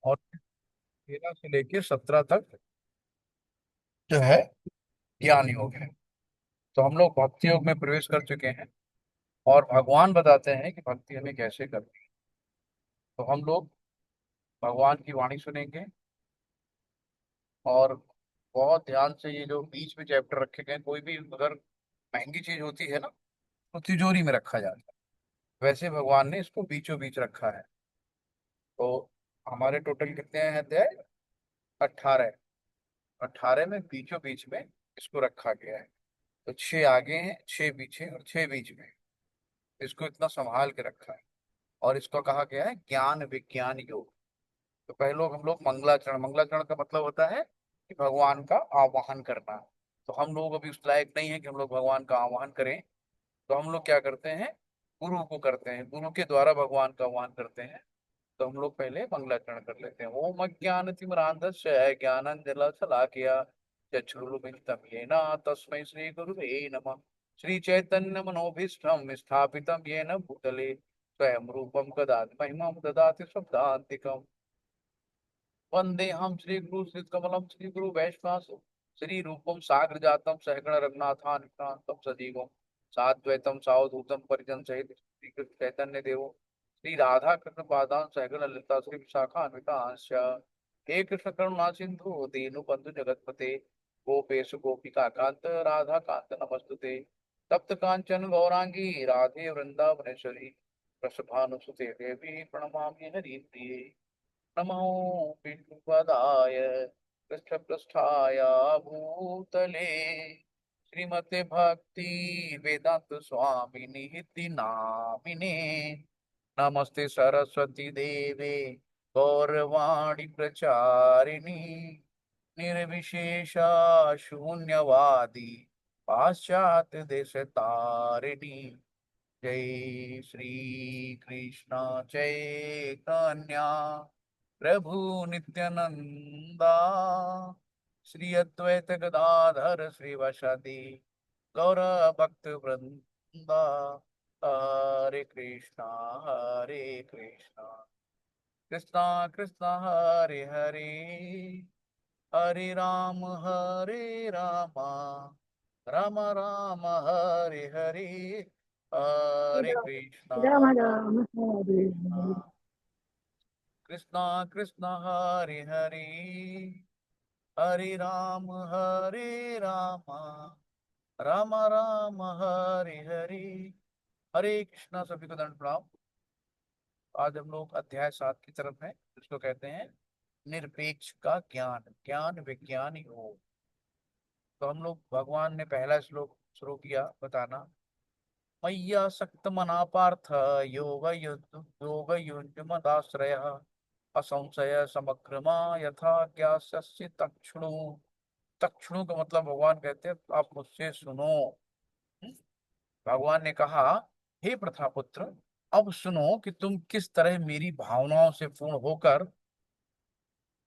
और 13 से लेके 17 तक जो है ज्ञान योग है। तो हम लोग भक्ति योग में प्रवेश कर चुके हैं और भगवान बताते हैं कि भक्ति हमें कैसे करनी है। तो हम लोग भगवान की वाणी सुनेंगे और बहुत ध्यान से ये जो बीच में चैप्टर रखे गए हैं, कोई भी अगर महंगी चीज होती है ना तो तिजोरी में रखा जाता है, वैसे भगवान ने इसको बीचों बीच रखा है। तो हमारे टोटल कितने हैं अध्याय? 18। 18 में बीचों बीच में इसको रखा गया है। तो 6 आगे हैं, 6 पीछे और 6 बीच में। इसको इतना संभाल के रखा है और इसको कहा गया है ज्ञान विज्ञान योग। तो पहले लोग हम लोग मंगलाचरण, मंगलाचरण का मतलब होता है कि भगवान का आवाहन करना। तो हम लोग अभी उस लायक नहीं है कि हम लोग भगवान का आवाहन करें। तो हम लोग क्या करते हैं, गुरु को करते हैं, गुरु के द्वारा भगवान का आह्वान करते हैं। तो हम लोग पहले मंगलाचरण कर लेते हैं। ओम अज्ञानतिमिरान्धस्य ज्ञानांजनशलाकया चक्षुरुन्मीलितं येन तस्मै श्री गुरुवे नमः। श्री चैतन्य मनोभीष्टं स्थापितं येन भूतले स्वयं रूपं कदाति महिमां ददाति शब्दान्तिकम्। वंदे हम श्री गुरु श्री कमलम श्री गुरु वैष्णव श्री रूपम साग्र जातम सहगण रघुनाथान्वितांतम सजीवम साद्वैतम सावधूतम परिजन सहित श्री कृष्ण चैतन्य देव श्री राधा कृष्ण पादान सहगण ललिता श्री विशाखान्वितांश। हे कृष्ण करुणा सिंधु दीनु बंधु जगतपते गोपेश गोपिका कांत राधा कांत नमस्तुते। तप्त कांचन गौरांगी राधे वृंदावनेश्वरी वृषभानुसुते देवी प्रणमामि हरिप्रिये। नमो विष्णुपदाय पृष्ठपृष्ठाय भूतले श्रीमते भक्ति वेदांत स्वामिनि इति नामिने। नमस्ते सरस्वती देवे गौरवाणी प्रचारिणी निर्विशेषा शून्यवादी पाश्चात्य देश तारिणी। जय श्री कृष्ण चैतन्य प्रभु नित्यानंदा श्री अद्वैत गदाधर श्रीवासादि गौर भक्त वृंदा। हरे कृष्णा हरे कृष्णा कृष्णा कृष्णा हरे हरे हरे राम राम राम हरे हरे हरे कृष्णा राम राम हरे हरे। कृष्णा कृष्णा हरे हरे हरे राम राम राम हरे हरे। हरे कृष्णा। सभी को दंड प्रणाम। आज हम लोग अध्याय 7 की तरफ है, जिसको कहते हैं निरपेक्ष का ज्ञान, ज्ञान विज्ञान योग। तो हम लोग, भगवान ने पहला श्लोक शुरू किया बताना। मय्या सक्त मना पार्थ योग युक्त मदाश्रय असंशय समग्रमा यथा ज्ञास्यसि तक्षणु। तक्षणु का मतलब भगवान कहते हैं आप मुझसे सुनो। हम्म? भगवान ने कहा, हे प्रथापुत्र, अब सुनो कि तुम किस तरह मेरी भावनाओं से पूर्ण होकर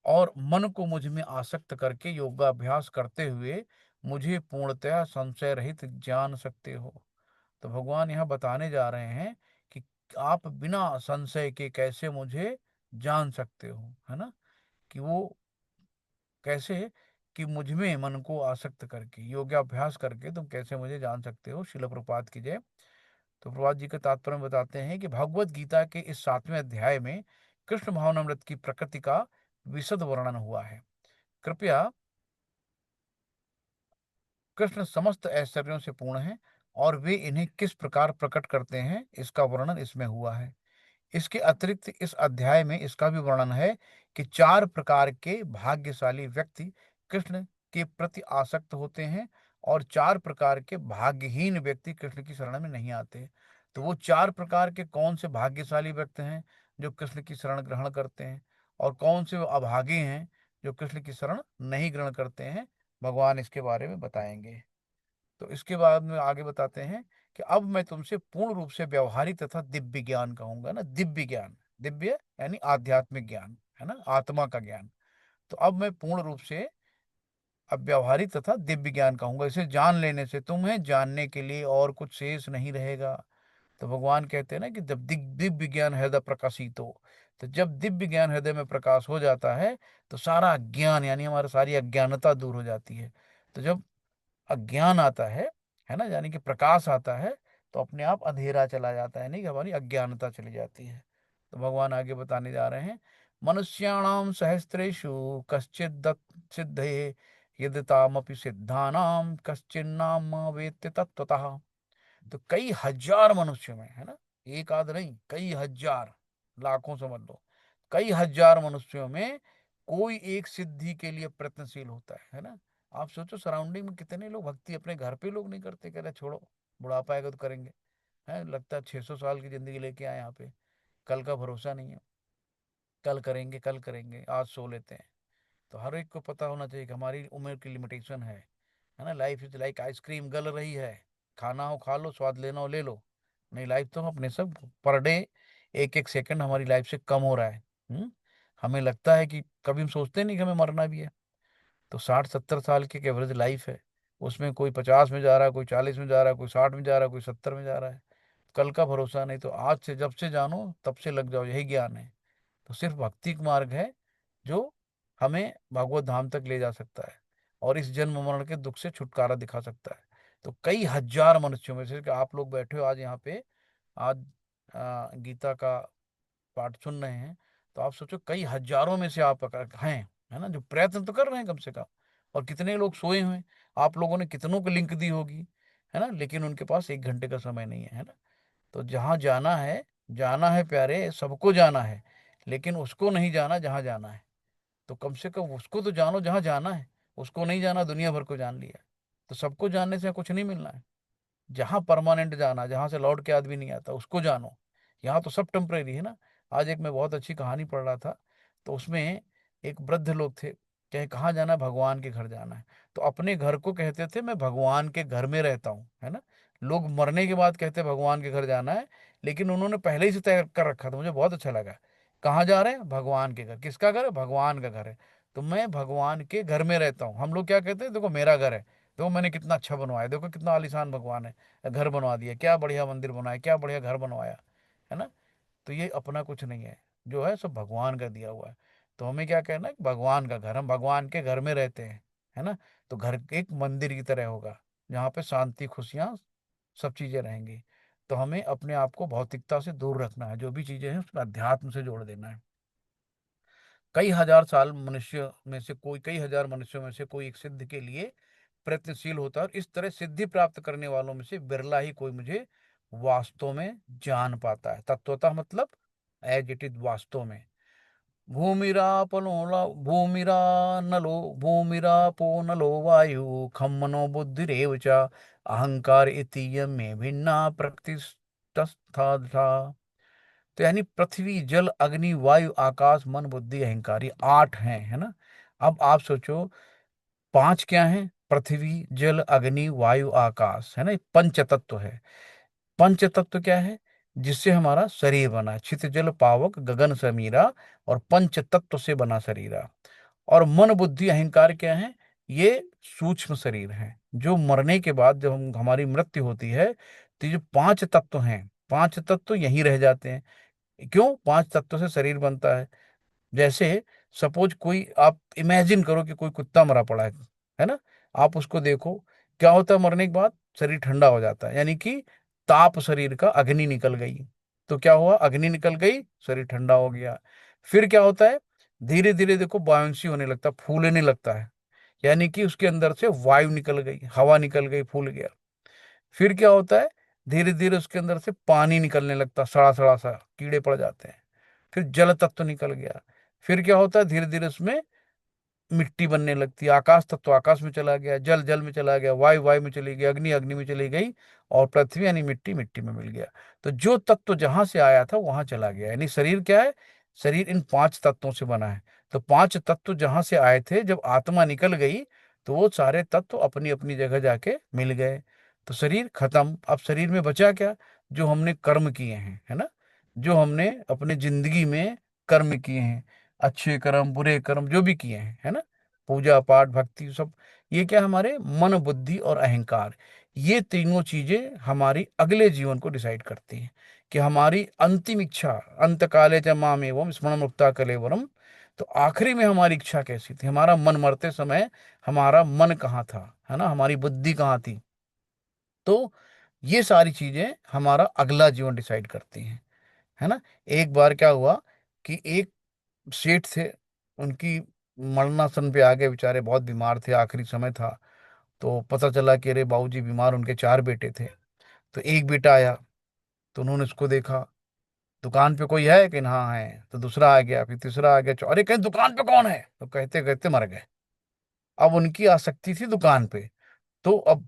और मन को मुझ में आसक्त करके योगाभ्यास करते हुए मुझे पूर्णतया संशय रहित जान सकते हो। तो भगवान यहाँ बताने जा रहे हैं कि आप बिना संशय के कैसे मुझे जान सकते हो, है ना। कि वो कैसे, कि मुझ में मन को आसक्त करके योगाभ्यास करके तुम कैसे मुझे जान सकते हो। शिल प्रपात की जय। तो प्रभात जी के तात्पर्य में बताते हैं कि भगवत गीता के इस 7वें अध्याय में कृष्ण भावनामृत की प्रकृति का विशद वर्णन हुआ है। कृपया, कृष्ण समस्त ऐश्वर्यों से पूर्ण है और वे इन्हें किस प्रकार प्रकट करते हैं इसका वर्णन इसमें हुआ है। इसके अतिरिक्त इस अध्याय में इसका भी वर्णन है कि 4 प्रकार के भाग्यशाली व्यक्ति कृष्ण के प्रति आसक्त होते हैं और 4 प्रकार के भाग्यहीन व्यक्ति कृष्ण की शरण में नहीं आते। तो वो 4 प्रकार के कौन से भाग्यशाली व्यक्ति हैं जो कृष्ण की शरण ग्रहण करते हैं, और कौन से वो अभागे हैं जो कृष्ण की शरण नहीं ग्रहण करते हैं, भगवान इसके बारे में बताएंगे। तो इसके बाद में आगे बताते हैं कि अब मैं तुमसे पूर्ण रूप से व्यवहारिक तथा दिव्य ज्ञान कहूंगा ना। दिव्य ज्ञान, दिव्य यानी आध्यात्मिक ज्ञान, है ना, आत्मा का ज्ञान। तो अब मैं पूर्ण रूप से अब व्यवहारिक तथा दिव्य ज्ञान कहूंगा। इसे जान लेने से तुम्हें जानने के लिए और कुछ शेष नहीं रहेगा। तो भगवान कहते हैं ना कि जब दिव्य ज्ञान हृदय प्रकाशित हो, तो जब दिव्य ज्ञान हृदय में प्रकाश हो जाता है तो सारा अज्ञान यानी हमारी सारी अज्ञानता दूर हो जाती है। तो जब अज्ञान आता है ना, यानी कि प्रकाश आता है, तो अपने आप अंधेरा चला जाता है, नहीं कि हमारी अज्ञानता चली जाती है। तो भगवान आगे बताने जा रहे हैं, मनुष्याणाम सहस्त्रेषु कश्चिद सिद्धे यदतामपि सिद्धानाम कश्चिन्नाम वेत्ति तत्वतः। तो कई हजार मनुष्यों में, है ना, एक आध नहीं, कई हजार, लाखों समझ लो, कई हजार मनुष्यों में कोई एक सिद्धि के लिए प्रयत्नशील होता है ना। आप सोचो सराउंडिंग में कितने लोग भक्ति अपने घर पे लोग नहीं करते, कह रहे छोड़ो, बुढ़ापा आएगा तो करेंगे, है लगता है 600 साल की जिंदगी लेके आए यहाँ पे, कल का भरोसा नहीं है, कल करेंगे कल करेंगे, आज सो लेते हैं। तो हर एक को पता होना चाहिए कि हमारी उम्र की लिमिटेशन है ना। लाइफ इज लाइक आइसक्रीम, गल रही है, खाना हो खा लो, स्वाद लेना हो ले लो, नहीं लाइफ तो अपने सब पर डे एक एक सेकंड हमारी लाइफ से कम हो रहा है। हमें लगता है कि कभी हम सोचते नहीं कि हमें मरना भी है। तो 60-70 साल की एवरेज लाइफ है, उसमें कोई 50 में जा रहा है, कोई 40 में जा रहा है, कोई 60 में जा रहा है, कोई 70 में जा रहा है। कल का भरोसा नहीं, तो आज से जब से जानो तब से लग जाओ, यही ज्ञान है। तो सिर्फ भक्ति का मार्ग है जो हमें भगवत धाम तक ले जा सकता है और इस जन्म मरण के दुख से छुटकारा दिखा सकता है। तो कई हजार मनुष्यों में से कि आप लोग बैठे हो आज यहाँ पे, आज गीता का पाठ सुन रहे हैं, तो आप सोचो कई हजारों में से आप हैं, है ना, जो प्रयत्न तो कर रहे हैं कम से कम। और कितने लोग सोए हुए हैं, आप लोगों ने कितनों को लिंक दी होगी, है ना, लेकिन उनके पास 1 घंटे का समय नहीं है ना। तो जहाँ जाना है प्यारे, सबको जाना है, लेकिन उसको नहीं जाना जहाँ जाना है। तो कम से कम उसको तो जानो जहाँ जाना है, उसको नहीं जाना दुनिया भर को जान लिया। तो सबको जानने से कुछ नहीं मिलना है। जहाँ परमानेंट जाना, जहाँ से लौट के आदमी नहीं आता, उसको जानो। यहाँ तो सब टेम्परेरी है ना। आज एक मैं बहुत अच्छी कहानी पढ़ रहा था, तो उसमें एक वृद्ध लोग थे, कहे कहाँ जाना है, भगवान के घर जाना है। तो अपने घर को कहते थे मैं भगवान के घर में रहता हूँ, है ना। लोग मरने के बाद कहते भगवान के घर जाना है, लेकिन उन्होंने पहले ही से तय कर रखा था। मुझे बहुत अच्छा लगा। कहाँ जा रहे हैं, भगवान के घर। किसका घर है, भगवान का घर है। तो मैं भगवान के घर में रहता हूँ। हम लोग क्या कहते हैं, देखो मेरा घर है, देखो मैंने कितना अच्छा बनवाया, देखो कितना आलीशान भगवान है, घर बनवा दिया, क्या बढ़िया मंदिर बनाया, क्या बढ़िया घर बनवाया, है ना। तो ये अपना कुछ नहीं है, जो है सब भगवान का दिया हुआ है। तो हमें क्या कहना है कि भगवान का घर, हम भगवान के घर में रहते हैं, है ना। तो घर एक मंदिर की तरह होगा, जहाँ पे शांति खुशियाँ सब चीजें रहेंगी। तो हमें अपने आप को भौतिकता से दूर रखना है, जो भी चीजें हैं उसमें अध्यात्म से जोड़ देना है। कई हजार मनुष्यों में से कोई एक सिद्ध के लिए प्रयत्नशील होता है, और इस तरह सिद्धि प्राप्त करने वालों में से बिरला ही कोई मुझे वास्तव में जान पाता है। तत्वतः मतलब एज इट इज, वास्तव में। भूमिरा नलो भूमिरापो नलो वायु खम मनो बुद्धिरेव च अहंकार इतीय में भिन्ना प्रकृतिस्तथा। तो यानी पृथ्वी जल अग्नि वायु आकाश मन बुद्धि अहंकार, ये 8 हैं, है ना। अब आप सोचो, 5 क्या है, पृथ्वी जल अग्नि वायु आकाश, है ना, ये पंच तत्व है। पंच तत्व क्या है, जिससे हमारा शरीर बना है, छित जल पावक गगन समीरा, और पंच तत्व से बना शरीरा। और मन बुद्धि अहंकार क्या है, ये सूक्ष्म शरीर है, जो मरने के बाद जब हमारी मृत्यु होती है, तो ये जो 5 तत्व हैं, 5 तत्व यहीं रह जाते हैं। क्यों, 5 तत्व से शरीर बनता है। जैसे सपोज कोई, आप इमेजिन करो कि कोई कुत्ता मरा पड़ा है ना। आप उसको देखो, क्या होता है मरने के बाद, शरीर ठंडा हो जाता है, यानी कि ताप शरीर का, अग्नि निकल गई। तो क्या हुआ, अग्नि निकल गई, शरीर ठंडा हो गया। फिर क्या होता है, धीरे धीरे देखो बाउंसी होने लगता है, फूलने लगता है, यानी कि उसके अंदर से वायु निकल गई, हवा निकल गई, फूल गया। फिर क्या होता है, धीरे धीरे उसके अंदर से पानी निकलने लगता, सड़ा सड़ा सा, कीड़े पड़ जाते हैं। फिर जल तत्व निकल गया। फिर क्या होता है, धीरे धीरे उसमें मिट्टी बनने लगती है। आकाश तत्व आकाश में चला गया, जल जल में चला गया, वायु वायु में चली गई, अग्नि अग्नि में चली गई, और पृथ्वी यानी मिट्टी मिट्टी में मिल गया। तो जो तत्व जहां से आया था वहां चला गया, यानी शरीर क्या है, शरीर इन 5 तत्वों से बना है। तो 5 तत्व जहां से आए थे, जब आत्मा निकल गई, तो वो सारे तत्व अपनी अपनी जगह जाके मिल गए। तो शरीर खत्म, अब शरीर में बचा क्या, जो हमने कर्म किए हैं, है ना, जो हमने अपने जिंदगी में कर्म किए हैं, अच्छे कर्म बुरे कर्म जो भी किए हैं, है ना। पूजा पाठ भक्ति सब, ये क्या हमारे मन बुद्धि और अहंकार, ये तीनों चीजें हमारी अगले जीवन को डिसाइड करती हैं कि हमारी अंतिम इच्छा, अंत काले च माम एवं स्मरण मुक्ता कलेवरम, तो आखिरी में हमारी इच्छा कैसी थी, हमारा मन मरते समय हमारा मन कहाँ था, है ना, हमारी बुद्धि कहाँ थी। तो ये सारी चीजें हमारा अगला जीवन डिसाइड करती हैं, है ना। एक बार क्या हुआ कि एक सेठ थे, उनकी मरणासन पे आ गए, बेचारे बहुत बीमार थे, आखिरी समय था। तो पता चला कि अरे बाबूजी बीमार, उनके चार बेटे थे। तो एक बेटा आया, तो उन्होंने उसको देखा, दुकान पे कोई है कि हाँ है, तो दूसरा आ गया, फिर तीसरा आ गया, अरे कहीं दुकान पे कौन है, तो कहते कहते मर गए। अब उनकी आसक्ति थी दुकान पे, तो अब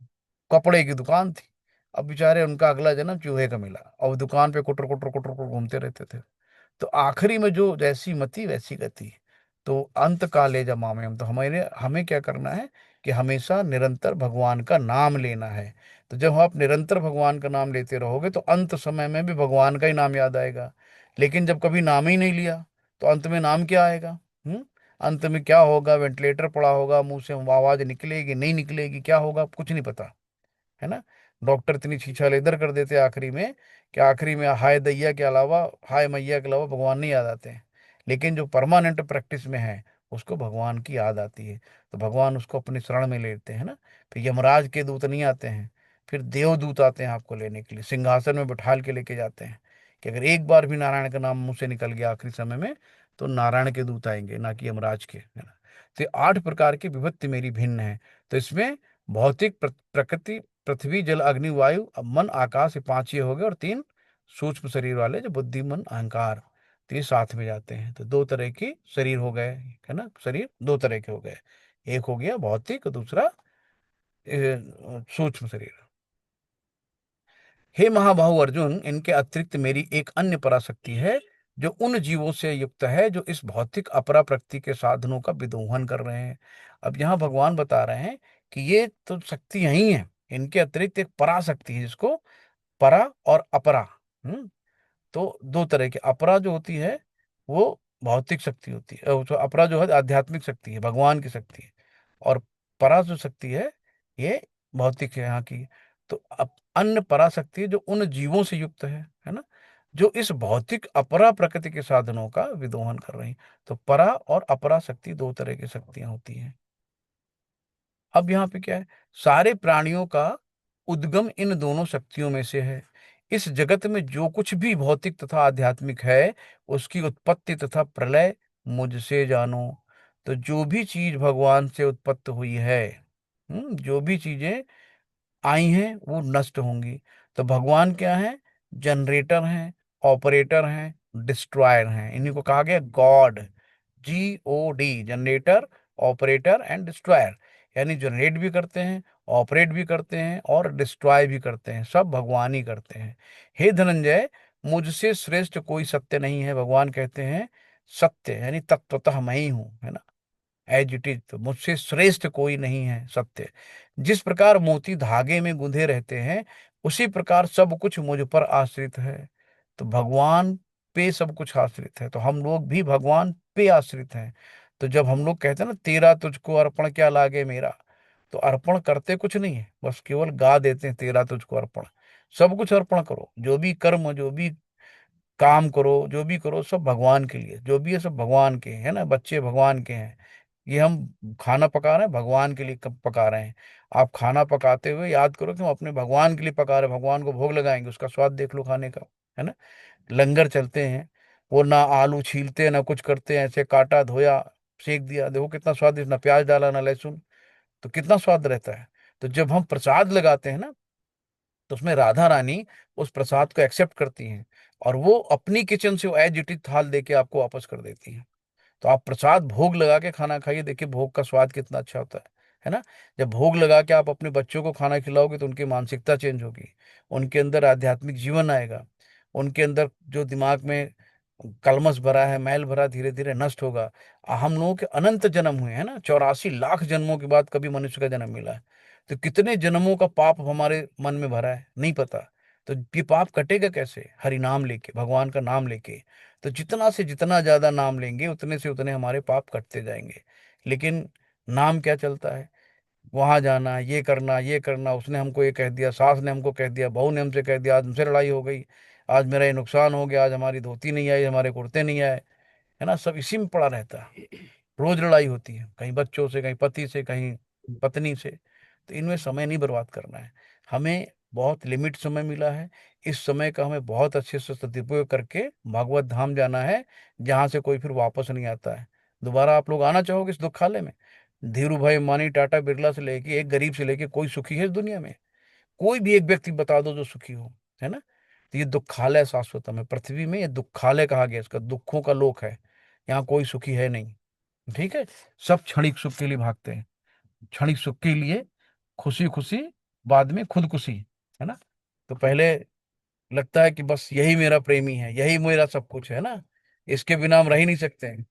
कपड़े की दुकान थी। अब बेचारे उनका अगला जन्म चूहे का मिला, और दुकान पे कुटर कुटर कुटर कुटर घूमते रहते थे। तो आखिरी में जो जैसी मति वैसी गति। तो अंत काले जब मामे हम, तो हमें हमें क्या करना है कि हमेशा निरंतर भगवान का नाम लेना है। तो जब आप निरंतर भगवान का नाम लेते रहोगे तो अंत समय में भी भगवान का ही नाम याद आएगा। लेकिन जब कभी नाम ही नहीं लिया तो अंत में नाम क्या आएगा? अंत में क्या होगा? वेंटिलेटर पड़ा होगा, मुंह से आवाज निकलेगी नहीं निकलेगी, क्या होगा कुछ नहीं पता, है ना। डॉक्टर इतनी छीछा लेदर कर देते हैं आखिरी में कि आखिरी में हाय दैया के अलावा, हाय मैया के अलावा भगवान नहीं याद आते हैं। लेकिन जो परमानेंट प्रैक्टिस में है उसको भगवान की याद आती है, तो भगवान उसको अपनी शरण में लेते हैं ना। फिर यमराज के दूत नहीं आते हैं, फिर देवदूत आते हैं आपको लेने के लिए, सिंहासन में बिठाल के लेके जाते हैं कि अगर एक बार भी नारायण का नाम मुंह से निकल गया आखिरी समय में, तो नारायण के दूत आएंगे, ना कि यमराज के, है ना। तो ये 8 प्रकार की विभक्ति मेरी भिन्न है। तो इसमें भौतिक प्रकृति, पृथ्वी जल अग्नि वायु, अब मन आकाश, ये 5 ये हो गए, और 3 सूक्ष्म शरीर वाले जो बुद्धि मन अहंकार, तो ये साथ में जाते हैं। तो 2 तरह की शरीर हो गए, है ना, शरीर 2 तरह के हो गए, एक हो गया भौतिक, दूसरा सूक्ष्म शरीर। हे महाबाहु अर्जुन, इनके अतिरिक्त मेरी एक अन्य पराशक्ति है, जो उन जीवों से युक्त है जो इस भौतिक अपरा प्रकृति के साधनों का विदोहन कर रहे हैं। अब यहाँ भगवान बता रहे हैं कि ये तो शक्ति यही है, इनके अतिरिक्त एक पराशक्ति है, जिसको परा और अपरा, हम्म तो 2 तरह की, अपरा जो होती है वो भौतिक शक्ति होती है, जो अपरा जो है आध्यात्मिक शक्ति है, भगवान की शक्ति है। और परा जो शक्ति है ये भौतिक है यहाँ की। तो अब अन्य पराशक्ति है जो उन जीवों से युक्त है ना, जो इस भौतिक अपरा प्रकृति के साधनों का विदोहन कर रही। तो परा और अपरा शक्ति 2 तरह की शक्तियां होती हैं। अब यहाँ पे क्या है, सारे प्राणियों का उद्गम इन दोनों शक्तियों में से है। इस जगत में जो कुछ भी भौतिक तथा आध्यात्मिक है, उसकी उत्पत्ति तथा प्रलय मुझसे जानो। तो जो भी चीज भगवान से उत्पत्ति हुई है, जो भी चीजें आई हैं वो नष्ट होंगी। तो भगवान क्या है? जनरेटर हैं, ऑपरेटर हैं, डिस्ट्रॉयर हैं, इन्हीं को कहा गया God. GOD, generator, operator and destroyer. यानी जनरेट भी करते हैं, ऑपरेट भी करते हैं और डिस्ट्रॉय भी करते हैं, सब भगवान ही करते हैं। हे धनंजय, मुझसे श्रेष्ठ कोई सत्य नहीं है, भगवान कहते हैं सत्य यानी तत्वतः मैं ही हूं, है ना, एज इट इज। तो मुझसे श्रेष्ठ कोई नहीं है सत्य। जिस प्रकार मोती धागे में गुंधे रहते हैं, उसी प्रकार सब कुछ मुझ पर आश्रित है। तो भगवान पे सब कुछ आश्रित है, तो हम लोग भी भगवान पे आश्रित हैं। तो जब हम लोग कहते हैं ना तेरा तुझको अर्पण क्या लागे मेरा, तो अर्पण करते कुछ नहीं है, बस केवल गा देते हैं तेरा तुझको अर्पण। सब कुछ अर्पण करो, जो भी कर्म, जो भी काम करो, जो भी करो सब भगवान के लिए, जो भी है सब भगवान के है ना, बच्चे भगवान के हैं। ये हम खाना पका रहे हैं भगवान के लिए, कब पका रहे हैं? आप खाना पकाते हुए याद करो कि हम अपने भगवान के लिए पका रहे हैं, भगवान को भोग लगाएंगे, उसका स्वाद देख लो खाने का, है ना। लंगर चलते हैं, वो ना आलू छीलते हैं ना कुछ करते हैं, ऐसे काटा धोया सेक दिया, देखो कितना स्वादिष्ट, ना प्याज डाला ना लहसुन, तो कितना स्वाद रहता है। तो जब हम प्रसाद लगाते हैं ना, तो उसमें राधा रानी उस प्रसाद को एक्सेप्ट करती हैं, और वो अपनी किचन से वो एज इट इज थाल देके आपको वापस कर देती हैं। तो आप प्रसाद भोग लगा के खाना खाइए, देखिए भोग का स्वाद कितना अच्छा होता है ना। जब भोग लगा के आप अपने बच्चों को खाना खिलाओगे तो उनकी मानसिकता चेंज होगी, उनके अंदर आध्यात्मिक जीवन आएगा, उनके अंदर जो दिमाग में कलमश भरा है, मैल भरा, धीरे धीरे नष्ट होगा। हम लोगों के अनंत जन्म हुए हैं ना, 84 लाख जन्मों के बाद कभी मनुष्य का जन्म मिला है। तो कितने जन्मों का पाप हमारे मन में भरा है नहीं पता। तो ये पाप कटेगा कैसे? हरि नाम लेके, भगवान का नाम लेके। तो जितना से जितना ज्यादा नाम लेंगे उतने से उतने हमारे पाप कटते जाएंगे। लेकिन नाम क्या चलता है, वहां जाना, ये करना, उसने हमको ये कह दिया, सास ने हमको कह दिया, बहू ने हमसे कह दिया, आज हमसे लड़ाई हो गई, आज मेरा ये नुकसान हो गया, आज हमारी धोती नहीं आई, हमारे कुर्ते नहीं आए, है ना, सब इसी में पड़ा रहता है। रोज लड़ाई होती है, कहीं बच्चों से, कहीं पति से, कहीं पत्नी से। तो इनमें समय नहीं बर्बाद करना है। हमें बहुत लिमिट समय मिला है। इस समय का हमें बहुत अच्छे से सदुपयोग करके भागवत धाम जाना है, जहां से कोई फिर वापस नहीं आता है। दोबारा आप लोग आना चाहोगे इस दुखालय में? धीरू भाई अंबानी, टाटा बिरला से लेके एक गरीब से लेके कोई सुखी है इस दुनिया में? कोई भी एक व्यक्ति बता दो जो सुखी हो, है ना? तो ये दुखालय शाश्वतम है, पृथ्वी में ये दुखालय कहा गया, इसका दुखों का लोक है। यहाँ कोई सुखी है नहीं। ठीक है। सब क्षणिक सुख के लिए भागते हैं, क्षणिक सुख के लिए, खुशी खुशी, बाद में खुदकुशी, है ना? तो पहले लगता है कि बस यही मेरा प्रेमी है, यही मेरा सब कुछ है ना, इसके बिना हम रह ही नहीं सकते हैं।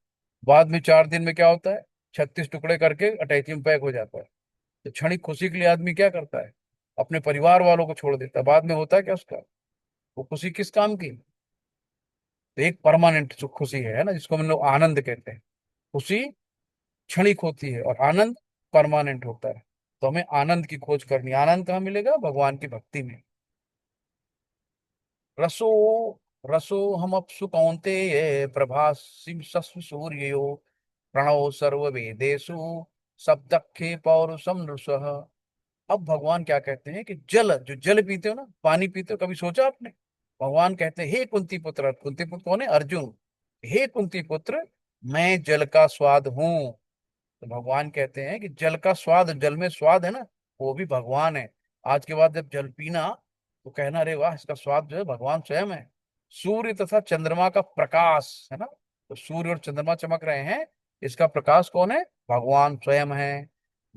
बाद में 4 दिन में क्या होता है, 36 टुकड़े करके अटैची में पैक हो जाता है। तो क्षणिक खुशी के लिए आदमी क्या करता है, अपने परिवार वालों को छोड़ देता है। बाद में होता है क्या उसका, वो खुशी किस काम की? तो एक परमानेंट सुख खुशी है ना, जिसको हम लोग आनंद कहते हैं। खुशी क्षणिक होती है और आनंद परमानेंट होता है। तो हमें आनंद की खोज करनी है। आनंद कहाँ मिलेगा? भगवान की भक्ति में। रसो रसो हम अपसु कौन्तेय प्रभास्म सस्म सूर्यो प्रणव सर्व वेदेषु सप्तखे पौरुषम नृषः। अब भगवान क्या कहते हैं कि जल, जो जल पीते हो ना, पानी पीते हो, कभी सोचा आपने? भगवान कहते हैं, हे कुंती पुत्र, कुंती पुत्र कौन है? अर्जुन। हे कुंती पुत्र, मैं जल का स्वाद हूँ। तो भगवान कहते हैं कि जल का स्वाद, जल में स्वाद है ना, वो भी भगवान है। आज के बाद जब जल पीना, तो कहना, अरे वाह, इसका स्वाद जो है भगवान स्वयं है। सूर्य तथा चंद्रमा का प्रकाश है ना, तो सूर्य और चंद्रमा चमक रहे हैं, इसका प्रकाश कौन है? भगवान स्वयं है।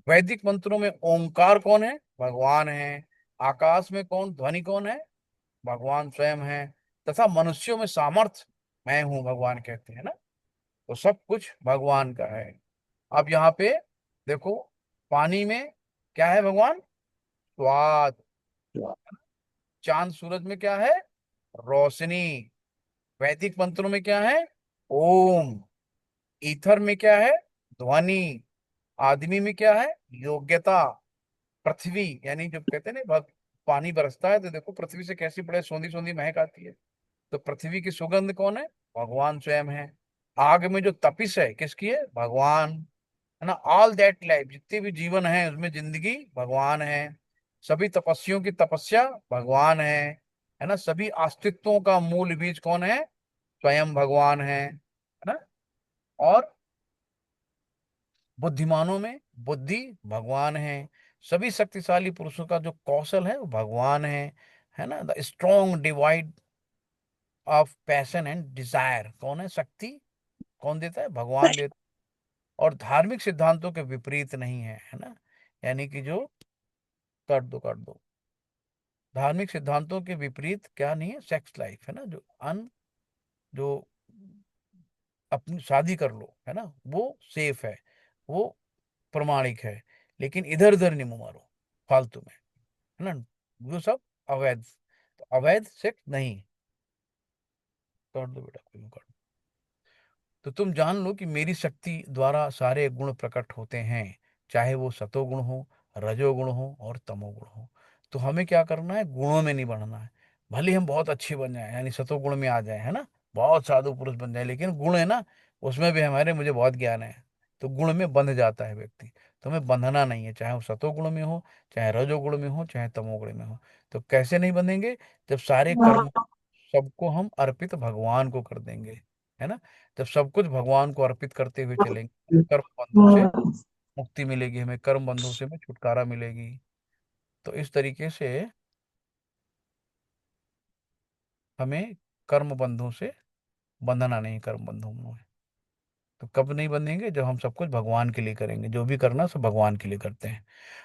वैदिक मंत्रों में ओंकार कौन है? भगवान है। आकाश में कौन, ध्वनि कौन है? भगवान स्वयं है। तथा मनुष्यों में सामर्थ मैं हूं, भगवान कहते हैं ना। तो सब कुछ भगवान का है। अब यहाँ पे देखो, पानी में क्या है भगवान? स्वाद। चांद सूरज में क्या है? रोशनी। वैदिक मंत्रों में क्या है? ओम। ईथर में क्या है? ध्वनि। आदमी में क्या है? योग्यता। पृथ्वी, यानी जब कहते हैं ना पानी बरसता है तो देखो पृथ्वी से कैसी बड़े सोंधी सोंधी महक आती है। तो पृथ्वी की सुगंध कौन है? भगवान स्वयं है। आग में जो तपिश है, किसकी है? भगवान, है ना। ऑल दैट लाइफ, जितने भी जीवन है उसमें जिंदगी भगवान है। सभी तपस्वियों की तपस्या भगवान है ना। सभी अस्तित्वों का मूल बीज कौन है? स्वयं भगवान है ना। और बुद्धिमानों में बुद्धि भगवान है। सभी शक्तिशाली पुरुषों का जो कौशल है वो भगवान है ना। The strong divide of passion and desire कौन है? शक्ति कौन देता है? भगवान देता है। और धार्मिक सिद्धांतों के विपरीत नहीं है ना। यानी कि जो, कर दो कर दो, धार्मिक सिद्धांतों के विपरीत क्या नहीं है? सेक्स लाइफ, है ना, जो जो अपनी शादी कर लो, है ना, वो सेफ है, वो प्रमाणिक है। लेकिन इधर उधर नहीं मारो फालतू में, है ना, वो सब अवैध। तो अवैध सेक्स नहीं। कर दो बेटा, कोई कर दो। तो तुम जान लो कि मेरी शक्ति द्वारा सारे गुण प्रकट होते हैं, चाहे वो सतोगुण हो, रजोगुण हो और तमोगुण हो। तो हमें क्या करना है? गुणों में नहीं बढ़ना है। भले हम बहुत अच्छे बन जाए, यानी सतोगुण में आ जाए, है ना, बहुत साधु पुरुष बन जाए, लेकिन गुण है ना, उसमें भी हमारे, मुझे बहुत ज्ञान है, तो गुण में बंध जाता है व्यक्ति। तो हमें बंधना नहीं है, चाहे वो सतोगुण में हो, चाहे रजोगुण में हो, चाहे तमोगुण में हो। तो कैसे नहीं बंधेंगे? जब सारे कर्म सबको हम अर्पित भगवान को कर देंगे, है ना। जब सब कुछ भगवान को अर्पित करते हुए चलेंगे, कर्म बंधों से मुक्ति मिलेगी, हमें कर्म बंधों से में छुटकारा मिलेगी। तो इस तरीके से हमें कर्म बंधों से बंधना नहीं, कर्म बंधों में। तो कब नहीं बंधेंगे? जब हम सब कुछ भगवान के लिए करेंगे, जो भी करना सब भगवान के लिए करते हैं।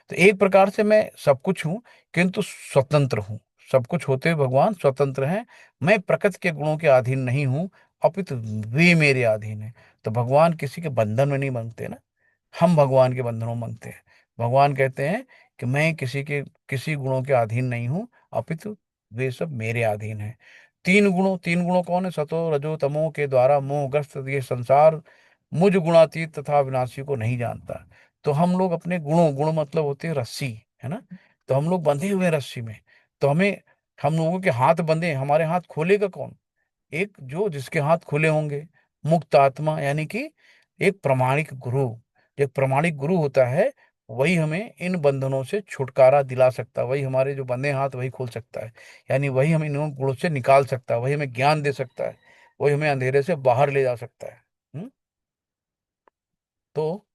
तो एक प्रकार से मैं सब कुछ हूँ, किंतु स्वतंत्र हूँ। सब कुछ होते हुए भगवान स्वतंत्र हैं। मैं प्रकृति के गुणों के अधीन नहीं हूँ, अपितु वे मेरे अधीन है। तो भगवान किसी के बंधन में नहीं बनते ना, हम भगवान के बंधनों में बनते हैं। भगवान कहते हैं कि मैं किसी गुणों के अधीन नहीं हूँ, अपितु वे सब मेरे अधीन है। तीन गुणों कौन है? सतो रजो तमो के द्वारा मोहग्रस्त ये संसार मुझ गुणातीत तथा विनाशी को नहीं जानता। तो हम लोग अपने गुणों, गुण मतलब होते हैं रस्सी, है ना, तो हम लोग बंधे हुए हैं रस्सी में। तो हमें, हम लोगों के हाथ बंधे हैं, हमारे हाथ खोलेगा कौन? एक जो जिसके हाथ खुले होंगे, मुक्त आत्मा, यानी कि एक प्रामाणिक गुरु। जो एक प्रामाणिक गुरु होता है, वही हमें इन बंधनों से छुटकारा दिला सकता है, वही हमारे जो बंधे हाथ वही खोल सकता है, यानी वही हमें इन गुणों से निकाल सकता है, वही हमें ज्ञान दे सकता है, वही हमें अंधेरे से बाहर ले जा सकता है। तो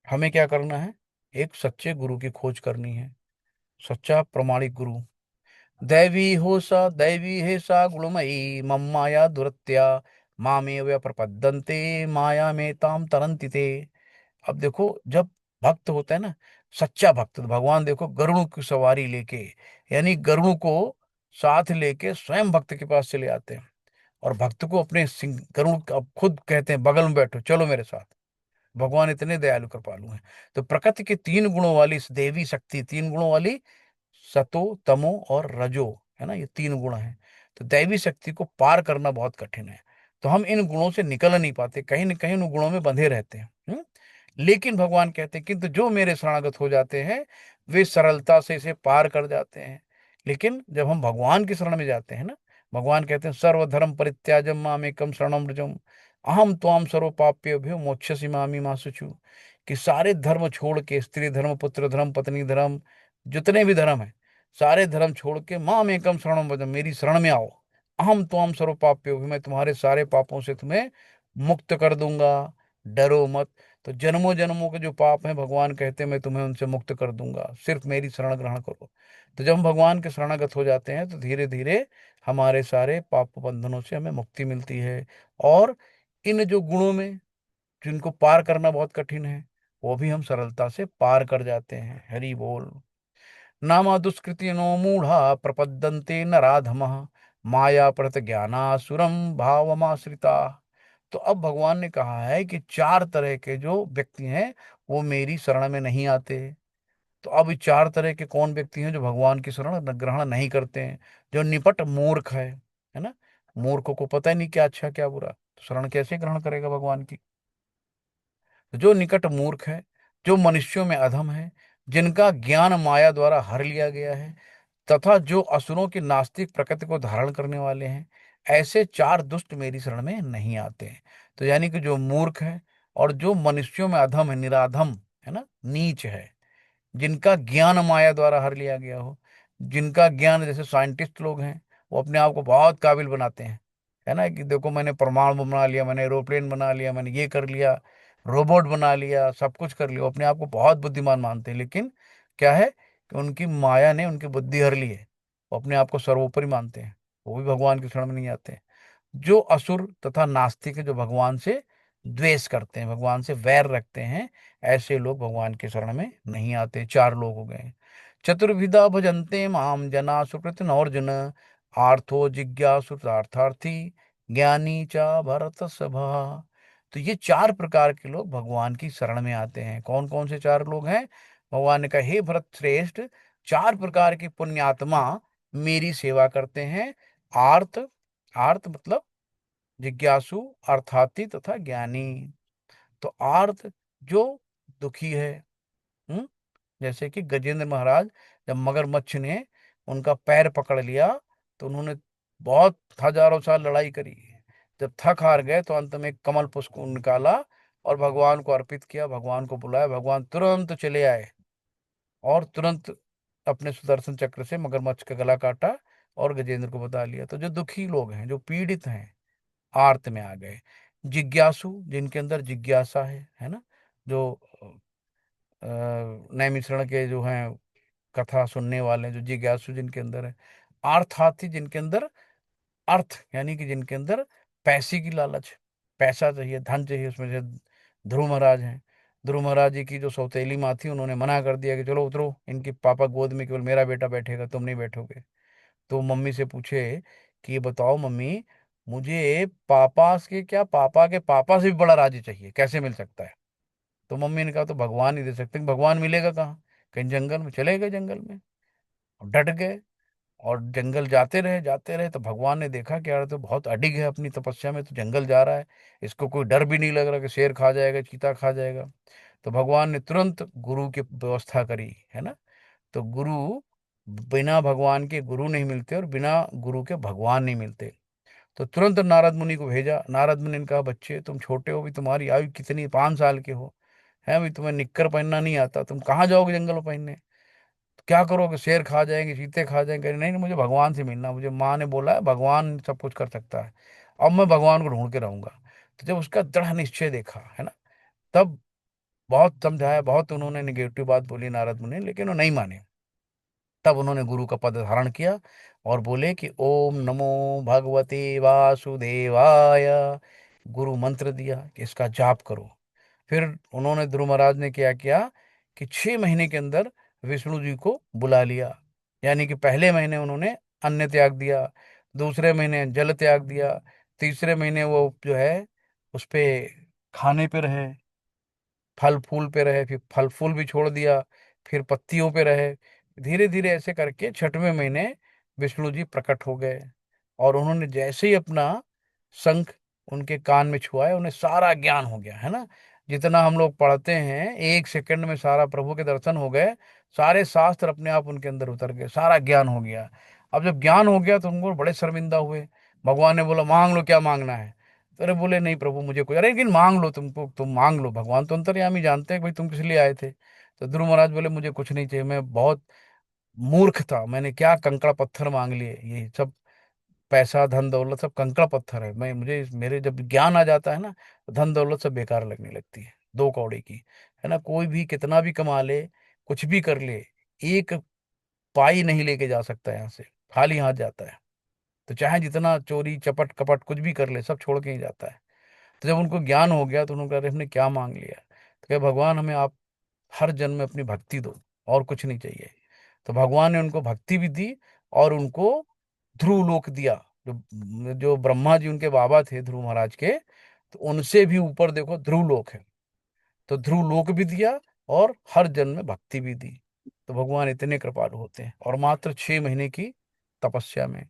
हमें क्या करना है? एक सच्चे गुरु की खोज करनी है, सच्चा प्रामाणिक गुरु। दैवी है सा गुणमयी मम माया दुरत्या मामेव प्रपद्यन्ते माया में ताम तरंति ते। अब देखो, जब भक्त होता है ना, सच्चा भक्त, तो भगवान देखो गरुड़ की सवारी लेके, यानी गरुड़ को साथ लेके स्वयं भक्त के पास चले आते हैं, और भक्त को अपने सिंह गरुड़ अब खुद कहते हैं बगल में बैठो, चलो मेरे साथ। भगवान इतने दयालु कृपालु हैं। तो प्रकृति के तीन गुणों वाली इस देवी शक्ति, तीन गुणों वाली, सतो तमो और रजो, है ना, ये तीन गुण हैं। तो दैवी शक्ति को पार करना बहुत कठिन है। तो हम इन गुणों से निकल नहीं पाते, कहीं ना कहीं उन गुणों में बंधे रहते हैं। लेकिन भगवान कहते हैं किंतु जो मेरे शरणागत हो जाते हैं, वे सरलता से इसे पार कर जाते हैं। लेकिन जब हम भगवान की शरण में जाते हैं ना, भगवान कहते हैं सर्वधर्म परित्याजम मामेकम शरणम व्रजम अहम त्वाम सर्व पाप्यभ्यो मोक्षसि मामी मा शुचु। कि सारे धर्म छोड़ के, स्त्री धर्म, पुत्र धर्म, पत्नी धर्म, जितने भी धर्म है, सारे धर्म छोड़ के माम एकम शरणम व्रजम, मेरी शरण में आओ। अहम त्वाम सर्व पाप्यभ्यो, मैं तुम्हारे सारे पापों से तुम्हें मुक्त कर दूंगा, डरो मत। तो जन्मों जन्मों के जो पाप हैं, भगवान कहते हैं मैं तुम्हें उनसे मुक्त कर दूंगा, सिर्फ मेरी शरण ग्रहण करो। तो जब हम भगवान के शरणागत हो जाते हैं, तो धीरे धीरे हमारे सारे पाप बंधनों से हमें मुक्ति मिलती है। और इन जो गुणों में, जिनको पार करना बहुत कठिन है, वो भी हम सरलता से पार कर जाते हैं। हरि बोल। नामा दुष्कृति नो मूढ़ा प्रपद्यन्ते नराधमः माया प्रत ज्ञानासुरम भावमाश्रिता। तो अब भगवान ने कहा है कि चार तरह के जो व्यक्ति हैं, वो मेरी शरण में नहीं आते। तो अब ये चार तरह के कौन व्यक्ति हैं जो भगवान की शरण ग्रहण नहीं करते हैं? जो निपट मूर्ख है ना, मूर्ख को पता ही नहीं क्या अच्छा क्या बुरा, तो शरण कैसे ग्रहण करेगा भगवान की? जो निकट मूर्ख है, जो मनुष्यों में अधम है, जिनका ज्ञान माया द्वारा हर लिया गया है, तथा जो असुरों की नास्तिक प्रकृति को धारण करने वाले हैं, ऐसे चार दुष्ट मेरी शरण में नहीं आते हैं। तो यानी कि जो मूर्ख है, और जो मनुष्यों में अधम है, निराधम, है ना, नीच है, जिनका ज्ञान माया द्वारा हर लिया गया हो, जिनका ज्ञान, जैसे साइंटिस्ट लोग हैं, वो अपने आप को बहुत काबिल बनाते हैं, है ना, कि देखो मैंने परमाणु बम बना लिया, मैंने एरोप्लेन बना लिया, मैंने ये कर लिया, रोबोट बना लिया, सब कुछ कर लिया, वो अपने आप को बहुत बुद्धिमान मानते हैं। लेकिन क्या है कि उनकी माया ने उनकी बुद्धि हर ली है, वो अपने आप को सर्वोपरि मानते हैं, वो भी भगवान की शरण में नहीं आते। जो असुर तथा नास्तिक है, जो भगवान से द्वेष करते हैं, भगवान से वैर रखते हैं, ऐसे लोग भगवान के शरण में नहीं आते। चार लोग हो गए। चतुर्विधा भजन्ते माम जना सुकृत अर्जुन आर्थो जिज्ञासुर्थार्थी ज्ञानी चा भरत सभा। तो ये चार प्रकार के लोग भगवान की शरण में आते हैं। कौन कौन से चार लोग हैं? भगवान ने कहा हे भरत श्रेष्ठ, चार प्रकार की पुण्यात्मा मेरी सेवा करते हैं। आर्त, आर्त मतलब जिज्ञासु, अर्थार्थी तथा ज्ञानी। तो आर्त, जो दुखी है, हम्म जैसे कि गजेंद्र महाराज, जब मगरमच्छ ने उनका पैर पकड़ लिया, तो उन्होंने बहुत हजारों साल लड़ाई करी। जब थक हार गए, तो अंत में एक कमल पुष्प निकाला और भगवान को अर्पित किया, भगवान को बुलाया, भगवान तुरंत चले आए, और तुरंत अपने सुदर्शन चक्र से मगरमच्छ का गला काटा और गजेंद्र को बता लिया। तो जो दुखी लोग हैं, जो पीड़ित हैं, आर्त में आ गए। जिज्ञासु, जिनके अंदर जिज्ञासा है ना, जो नैमिषारण्य के जो हैं कथा सुनने वाले हैं, जो जिज्ञासु जिनके अंदर है। अर्थार्थी, जिनके अंदर अर्थ, यानी कि जिनके अंदर पैसे की लालच, पैसा चाहिए, धन चाहिए, उसमें से ध्रुव महाराज हैं। ध्रुव महाराज जी की जो सौतेली माँ थी, उन्होंने मना कर दिया कि चलो उतरो, इनके पापा गोद में केवल मेरा बेटा बैठेगा, तुम नहीं बैठोगे। तो मम्मी से पूछे कि ये बताओ मम्मी, मुझे पापा के क्या, पापा के पापा से भी बड़ा राज्य चाहिए, कैसे मिल सकता है? तो मम्मी ने कहा तो भगवान ही दे सकते हैं। भगवान मिलेगा कहाँ? कहीं जंगल में चले गए, जंगल में और डट गए, और जंगल जाते रहे। तो भगवान ने देखा कि यार तो बहुत अडिग है अपनी तपस्या में, तो जंगल जा रहा है, इसको कोई डर भी नहीं लग रहा कि शेर खा जाएगा, चीता खा जाएगा। तो भगवान ने तुरंत गुरु की व्यवस्था करी, है ना। तो गुरु, बिना भगवान के गुरु नहीं मिलते और बिना गुरु के भगवान नहीं मिलते। तो तुरंत नारद मुनि को भेजा। नारद मुनि ने कहा, बच्चे तुम छोटे हो भी, तुम्हारी आयु कितनी, 5 साल के हो, है भी, तुम्हें निक्कर पहनना नहीं आता, तुम कहाँ जाओगे जंगल में पहनने, तो क्या करोगे, शेर खा जाएंगे, चीते खा जाएंगे। कहे, नहीं नहीं, मुझे भगवान से मिलना, मुझे माँ ने बोला है भगवान सब कुछ कर सकता है, अब मैं भगवान को ढूंढ के रहूंगा। तो जब उसका दृढ़ निश्चय देखा, है ना, तब बहुत समझाया, बहुत उन्होंने निगेटिव बात बोली नारद मुनि, लेकिन वो नहीं माने। तब उन्होंने गुरु का पद धारण किया और बोले कि ओम नमो भगवते वासुदेवाय। गुरु मंत्र दिया कि इसका जाप करो। फिर उन्होंने, ध्रुव महाराज ने क्या किया कि 6 महीने के अंदर विष्णु जी को बुला लिया। यानी कि पहले महीने उन्होंने अन्न त्याग दिया, दूसरे महीने जल त्याग दिया, तीसरे महीने वो जो है उस पे खाने पे रहे, फल फूल पे रहे, फिर फल फूल भी छोड़ दिया, फिर पत्तियों पे रहे। धीरे धीरे ऐसे करके 6वें महीने विष्णु जी प्रकट हो गए। और उन्होंने जैसे ही अपना शंख उनके कान में छुआए, उन्हें सारा ज्ञान हो गया, है ना। जितना हम लोग पढ़ते हैं 1 सेकंड में सारा प्रभु के दर्शन हो गए, सारे शास्त्र अपने आप उनके अंदर उतर गए, सारा ज्ञान हो गया। अब जब ज्ञान हो गया तो उनको बड़े शर्मिंदा हुए। भगवान ने बोला, मांग लो, क्या मांगना है। तो अरे बोले, नहीं प्रभु मुझे कोई, अरे लेकिन मांग लो, तुमको तुम मांग लो, भगवान तो अंतर्यामी जानते हैं भाई तुम किस लिए आए थे। तो ध्रुव महाराज बोले, मुझे कुछ नहीं चाहिए, मैं बहुत मूर्ख था, मैंने क्या कंकड़ पत्थर मांग लिए, ये सब पैसा धन दौलत सब कंकड़ पत्थर है। मैं मुझे मेरे जब ज्ञान आ जाता है ना, तो धन दौलत सब बेकार लगने लगती है, 2 कौड़ी की, है ना। कोई भी कितना भी कमा ले, कुछ भी कर ले, एक पाई नहीं लेके जा सकता यहाँ से, खाली हाथ जाता है। तो चाहे जितना चोरी चपट कपट कुछ भी कर ले, सब छोड़ के ही जाता है। तो जब उनको ज्ञान हो गया तो उन्होंने कहा, अरे हमने क्या मांग लिया। तो कहे, भगवान हमें आप हर जन्म में अपनी भक्ति दो, और कुछ नहीं चाहिए। तो भगवान ने उनको भक्ति भी दी और उनको ध्रुव लोक दिया। जो जो ब्रह्मा जी उनके बाबा थे ध्रुव महाराज के, तो उनसे भी ऊपर देखो ध्रुव लोक है। तो ध्रुव लोक भी दिया और हर जन्म में भक्ति भी दी। तो भगवान इतने कृपालु होते हैं, और मात्र 6 महीने की तपस्या में।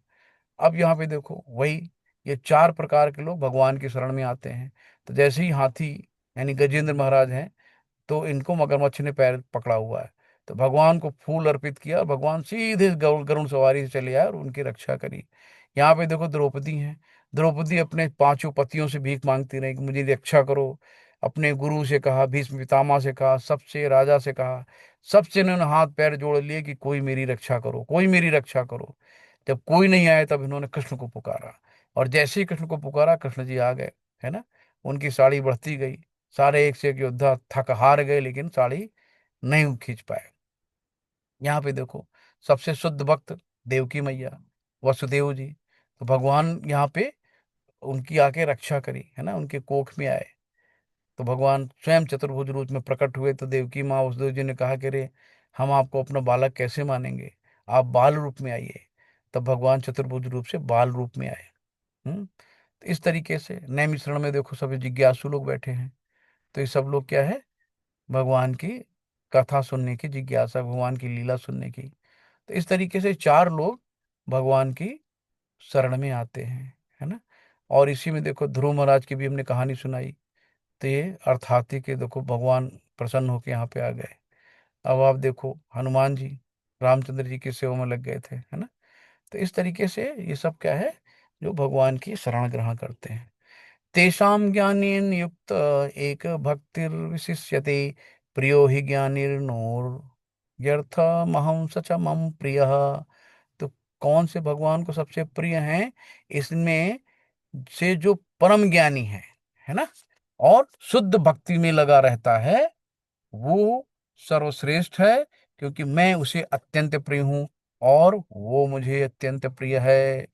अब यहाँ पे देखो वही, ये 4 प्रकार के लोग भगवान की शरण में आते हैं। तो जैसे ही हाथी यानी गजेंद्र महाराज हैं, तो इनको मगरमच्छ ने पैर पकड़ा हुआ है। तो भगवान को फूल अर्पित किया और भगवान सीधे गरुण सवारी से चले आए और उनकी रक्षा करी। यहाँ पे देखो द्रौपदी है। द्रौपदी अपने 5 पतियों से भीख मांगती रही कि मुझे रक्षा करो। अपने गुरु से कहा, भीष्म पितामह से कहा, सबसे, राजा से कहा, सबसे इन्होंने हाथ पैर जोड़ लिए कि कोई मेरी रक्षा करो, कोई मेरी रक्षा करो। जब कोई नहीं आया तब इन्होंने कृष्ण को पुकारा, और जैसे ही कृष्ण को पुकारा कृष्ण जी आ गए, है ना। उनकी साड़ी बढ़ती गई, सारे एक से एक योद्धा थक हार गए, लेकिन साड़ी नहीं खींच पाए। यहाँ पे देखो सबसे शुद्ध भक्त देवकी मैया, वसुदेव जी। तो भगवान यहाँ पे उनकी आके रक्षा करी, है ना, उनके कोख में आए। तो भगवान स्वयं चतुर्भुज रूप में प्रकट हुए। तो देवकी माँ वसुदेव जी ने कहा कि रे, हम आपको अपना बालक कैसे मानेंगे, आप बाल रूप में आइए। तब भगवान चतुर्भुज रूप से बाल रूप में आए। तो इस तरीके से नैमिषारण्य में देखो सभी जिज्ञासु लोग बैठे हैं। तो ये सब लोग क्या है, भगवान की कथा सुनने की जिज्ञासा, भगवान की लीला सुनने की। तो इस तरीके से 4 लोग भगवान की शरण में आते हैं, है ना। और इसी में देखो ध्रुव महाराज की भी हमने कहानी सुनाई। तो ये अर्थात ही कि देखो भगवान प्रसन्न होकर यहाँ पे आ गए। अब आप देखो हनुमान जी रामचंद्र जी की सेवा में लग गए थे, है ना। तो इस तरीके से ये सब क्या है, जो भगवान की शरण ग्रहण करते हैं। तेषां ज्ञानेन युक्त एक भक्तिर्विशिष्यते, प्रियो हि ज्ञानिर्नोर्यर्थमहं स च मम प्रियः। तो कौन से भगवान को सबसे प्रिय हैं, इसमें से जो परम ज्ञानी है ना, और शुद्ध भक्ति में लगा रहता है, वो सर्वश्रेष्ठ है, क्योंकि मैं उसे अत्यंत प्रिय हूं और वो मुझे अत्यंत प्रिय है।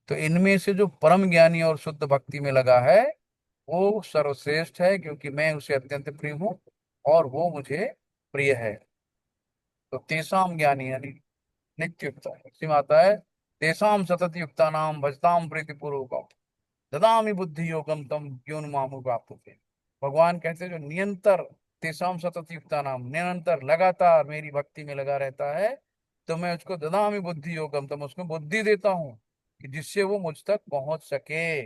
तो इनमें से जो परम ज्ञानी और शुद्ध भक्ति में लगा है, वो सर्वश्रेष्ठ है, क्योंकि मैं उसे अत्यंत प्रिय हूँ और वो मुझे प्रिय है। तो तेसाम ज्ञानी यानी नित्य युक्ता, इसी में आता है, तेसाम सतत युक्ता नाम भजताम प्रीति पूर्वक ददामि बुद्धि योगम तम ज्ञान मामु प्राप्त। भगवान कहते हैं जो निरंतर, तेसाम सतत युक्ता नाम, निरंतर लगातार मेरी भक्ति में लगा रहता है, तो मैं उसको ददामि बुद्धि योगम तम, उसको बुद्धि देता हूँ कि जिससे वो मुझ तक पहुंच सके।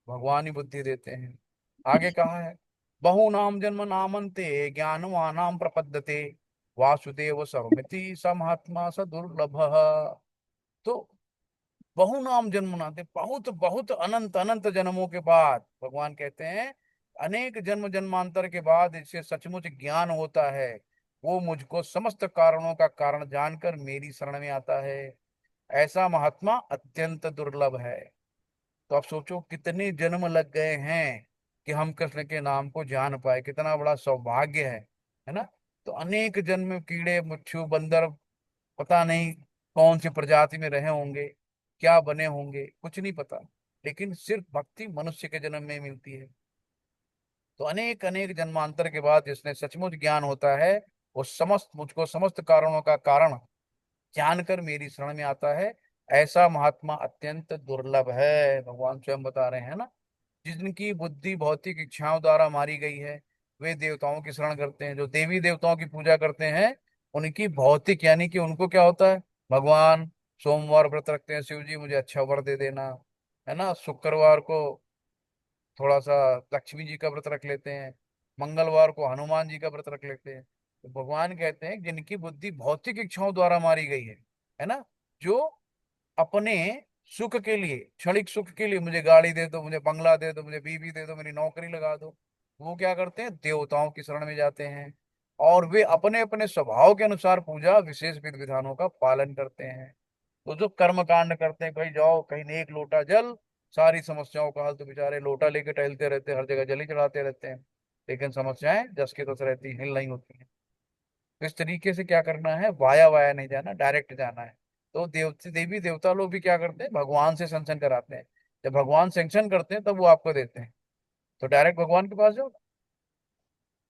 भगवान ही बुद्धि देते हैं। आगे कहा है, बहूनाम जन्म नामन्ते ज्ञानवानां प्रपद्यते वासुदेव सर्वमिति स महात्मा स दुर्लभ। तो बहुनाम जन्म नाते बहुत बहुत अनंत अनंत जन्मों के बाद भगवान कहते हैं, अनेक जन्म जन्मांतर के बाद इससे सचमुच ज्ञान होता है, वो मुझको समस्त कारणों का कारण जानकर मेरी शरण में आता है। ऐसा महात्मा अत्यंत दुर्लभ है। तो आप सोचो कितने जन्म लग गए हैं कि हम कृष्ण के नाम को जान पाए, कितना बड़ा सौभाग्य है ना। तो अनेक जन्म कीड़े मुच्छू बंदर पता नहीं कौन सी प्रजाति में रहे होंगे, क्या बने होंगे, कुछ नहीं पता, लेकिन सिर्फ भक्ति मनुष्य के जन्म में मिलती है। तो अनेक अनेक जन्मांतर के बाद जिसने सचमुच ज्ञान होता है, वो समस्त मुझको समस्त कारणों का कारण जानकर मेरी शरण में आता है। ऐसा महात्मा अत्यंत दुर्लभ है, भगवान स्वयं बता रहे हैं ना। जिनकी बुद्धि भौतिक इच्छाओं द्वारा मारी गई है, वे देवताओं की शरण करते हैं। जो देवी देवताओं की पूजा करते हैं, उनकी भौतिक यानी कि उनको क्या होता है, भगवान सोमवार व्रत रखते हैं, शिव जी मुझे अच्छा वर दे देना, है ना। शुक्रवार को थोड़ा सा लक्ष्मी जी का व्रत रख लेते हैं, मंगलवार को हनुमान जी का व्रत रख लेते हैं। तो भगवान कहते हैं जिनकी बुद्धि भौतिक इच्छाओं द्वारा मारी गई है ना, जो अपने सुख के लिए, क्षणिक सुख के लिए, मुझे गाड़ी दे दो, मुझे बंगला दे दो, मुझे बीवी दे दो, मेरी नौकरी लगा दो, वो क्या करते हैं, देवताओं की शरण में जाते हैं। और वे अपने अपने स्वभाव के अनुसार पूजा विशेष विधि विधानों का पालन करते हैं। तो जो कर्म कांड करते हैं, कहीं जाओ कहीं नहीं, एक लोटा जल, सारी समस्याओं का हल। तो बेचारे लोटा लेके टहलते रहते हैं, हर जगह जल ही चढ़ाते रहते हैं, लेकिन समस्याएं जस की तस रहती हैं, हिल नहीं होती हैं। तो इस तरीके से क्या करना है, वाया वाया नहीं जाना, डायरेक्ट जाना है। तो देवी देवता लोग भी क्या करते हैं, भगवान से सैंक्शन कराते हैं। जब भगवान सैंक्शन करते हैं तब वो आपको देते हैं। तो डायरेक्ट भगवान के पास जाओ।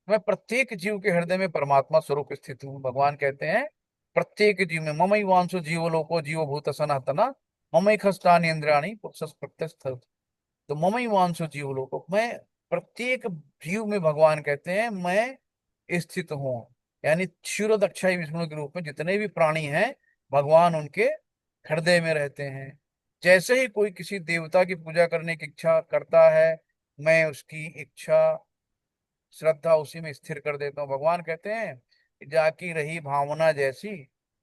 मैं प्रत्येक जीव के हृदय में परमात्मा स्वरूप स्थित हूँ, भगवान कहते हैं। प्रत्येक जीव में ममई वांशो जीवलोको जीव भूत सनातना ममई खस्तानि इंद्रियाणि पुरुषस प्रत्यस्थ। तो ममई वांशो जीवलोको, मैं प्रत्येक जीव में, भगवान कहते हैं, मैं स्थित हूँ। यानी क्षीरोद अक्षय विष्णु के रूप में जितने भी प्राणी हैं, भगवान उनके हृदय में रहते हैं। जैसे ही कोई किसी देवता की पूजा करने की इच्छा करता है, मैं उसकी इच्छा श्रद्धा उसी में स्थिर कर देता हूँ। भगवान कहते हैं कि जाकी रही भावना जैसी,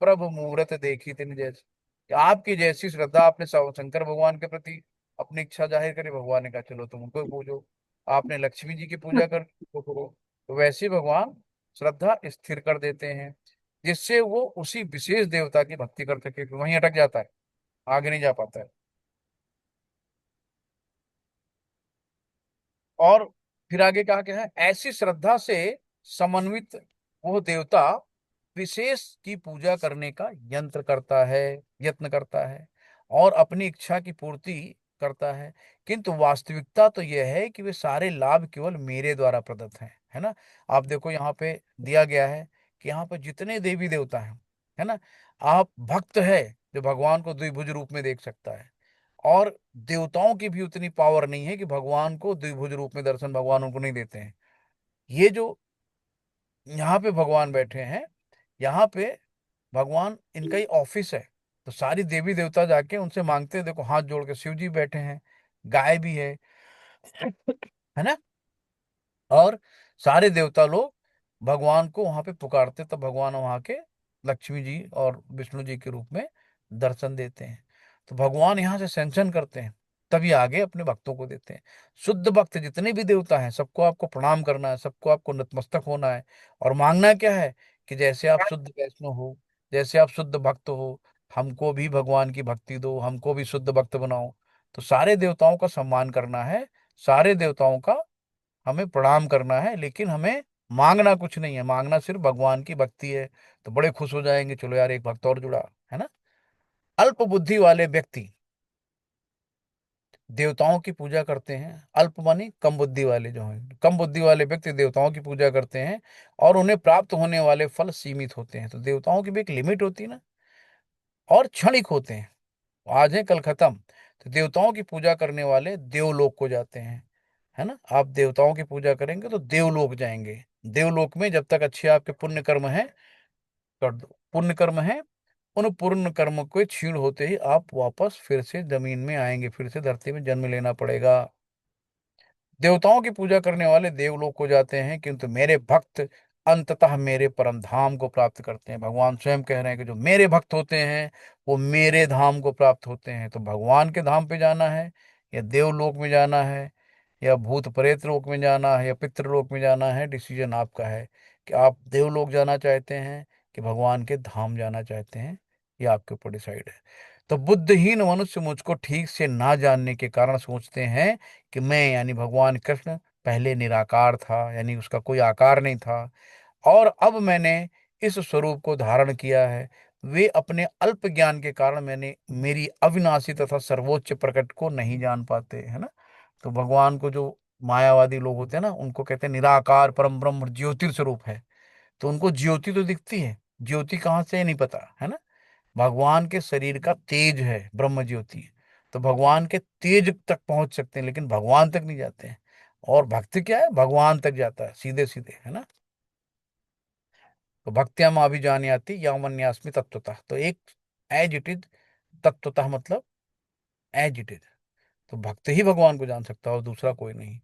प्रभु मुहूर्त देखी तिन जैसी। कि आपकी जैसी श्रद्धा आपने शंकर भगवान के प्रति अपनी इच्छा जाहिर करी, भगवान ने कहा चलो तुम उनको ही पूजो। आपने लक्ष्मी जी की पूजा कर तो करो। तो वैसे ही भगवान श्रद्धा स्थिर कर देते हैं, जिससे वो उसी विशेष देवता की भक्ति कर सके, वहीं अटक जाता है, आगे नहीं जा पाता है। और फिर आगे कहा क्या है, ऐसी श्रद्धा से समन्वित वो देवता विशेष की पूजा करने का यंत्र करता है, यत्न करता है, और अपनी इच्छा की पूर्ति करता है। किंतु वास्तविकता तो यह है कि वे सारे लाभ केवल मेरे द्वारा प्रदत्त हैं, है ना। आप देखो यहाँ पे दिया गया है कि यहाँ पे जितने देवी देवता हैं, है ना, आप भक्त है जो भगवान को द्विभुज रूप में देख सकता है। और देवताओं की भी उतनी पावर नहीं है कि भगवान को द्विभुज रूप में दर्शन भगवान उनको नहीं देते हैं। ये जो यहाँ पे भगवान बैठे हैं, यहाँ पे भगवान इनका ही ऑफिस है। तो सारी देवी देवता जाके उनसे मांगते हैं, देखो हाथ जोड़ के शिव जी बैठे हैं, गाय भी है ना। और सारे देवता लोग भगवान को वहां पे पुकारते, तब भगवान वहां के लक्ष्मी जी और विष्णु जी के रूप में दर्शन देते हैं। तो भगवान यहाँ से सैंक्शन करते हैं, तभी आगे अपने भक्तों को देते हैं। शुद्ध भक्त जितने भी देवता हैं, सबको आपको प्रणाम करना है, सबको आपको नतमस्तक होना है। और मांगना क्या है कि जैसे आप शुद्ध वैष्णव हो, जैसे आप शुद्ध भक्त हो, हमको भी भगवान की भक्ति दो, हमको भी शुद्ध भक्त बनाओ। तो सारे देवताओं का सम्मान करना है, सारे देवताओं का हमें प्रणाम करना है, लेकिन हमें मांगना कुछ नहीं है, मांगना सिर्फ भगवान की भक्ति है। तो बड़े खुश हो जाएंगे, चलो यार एक भक्त और जुड़ा, है ना। अल्प बुद्धि वाले व्यक्ति देवताओं की पूजा करते हैं, अल्प मानी कम बुद्धि वाले जो हैं, कम बुद्धि वाले व्यक्ति देवताओं की पूजा करते हैं, और उन्हें प्राप्त होने वाले फल सीमित होते हैं। तो देवताओं की भी एक लिमिट होती है ना, और क्षणिक होते हैं, आज है कल खत्म। तो देवताओं की पूजा करने वाले देवलोक को जाते हैं, है ना। आप देवताओं की पूजा करेंगे तो देवलोक जाएंगे। देवलोक में जब तक अच्छे आपके पुण्य कर्म है, कर दो पुण्य कर्म है, उन पुण्य कर्म को क्षीण होते ही आप वापस फिर से जमीन में आएंगे, फिर से धरती में जन्म लेना पड़ेगा। देवताओं की पूजा करने वाले देवलोक को जाते हैं, किंतु मेरे भक्त अंततः मेरे परम धाम को प्राप्त करते हैं। भगवान स्वयं कह रहे हैं कि जो मेरे भक्त होते हैं वो मेरे धाम को प्राप्त होते हैं। तो भगवान के धाम पे जाना है, या देवलोक में जाना है, या भूत प्रेत लोक में जाना है, या पितृलोक में जाना है, डिसीजन आपका है कि आप देवलोक जाना चाहते हैं कि भगवान के धाम जाना चाहते हैं। ये आपके ऊपर डिसाइड है। तो बुद्धहीन मनुष्य मुझको ठीक से ना जानने के कारण सोचते हैं कि मैं यानी भगवान कृष्ण पहले निराकार था, यानी उसका कोई आकार नहीं था, और अब मैंने इस स्वरूप को धारण किया है। वे अपने अल्प ज्ञान के कारण मैंने मेरी अविनाशी तथा सर्वोच्च प्रकट को नहीं जान पाते, है ना। तो भगवान को जो मायावादी लोग होते हैं ना, उनको कहते हैं निराकार परम ब्रह्म ज्योतिर स्वरूप है। तो उनको ज्योति तो दिखती है, ज्योति कहाँ से है नहीं पता, है ना। भगवान के शरीर का तेज है ब्रह्म ज्योति। तो भगवान के तेज तक पहुंच सकते हैं, लेकिन भगवान तक नहीं जाते हैं। और भक्ति क्या है, भगवान तक जाता है सीधे सीधे, है ना। तो भक्त्या मां भी जानी आती यावन्यास्मि तत्वतः, तो एक एज इट इज, तत्वतः मतलब एज इट इज। तो भक्त ही भगवान को जान सकता है और दूसरा कोई नहीं।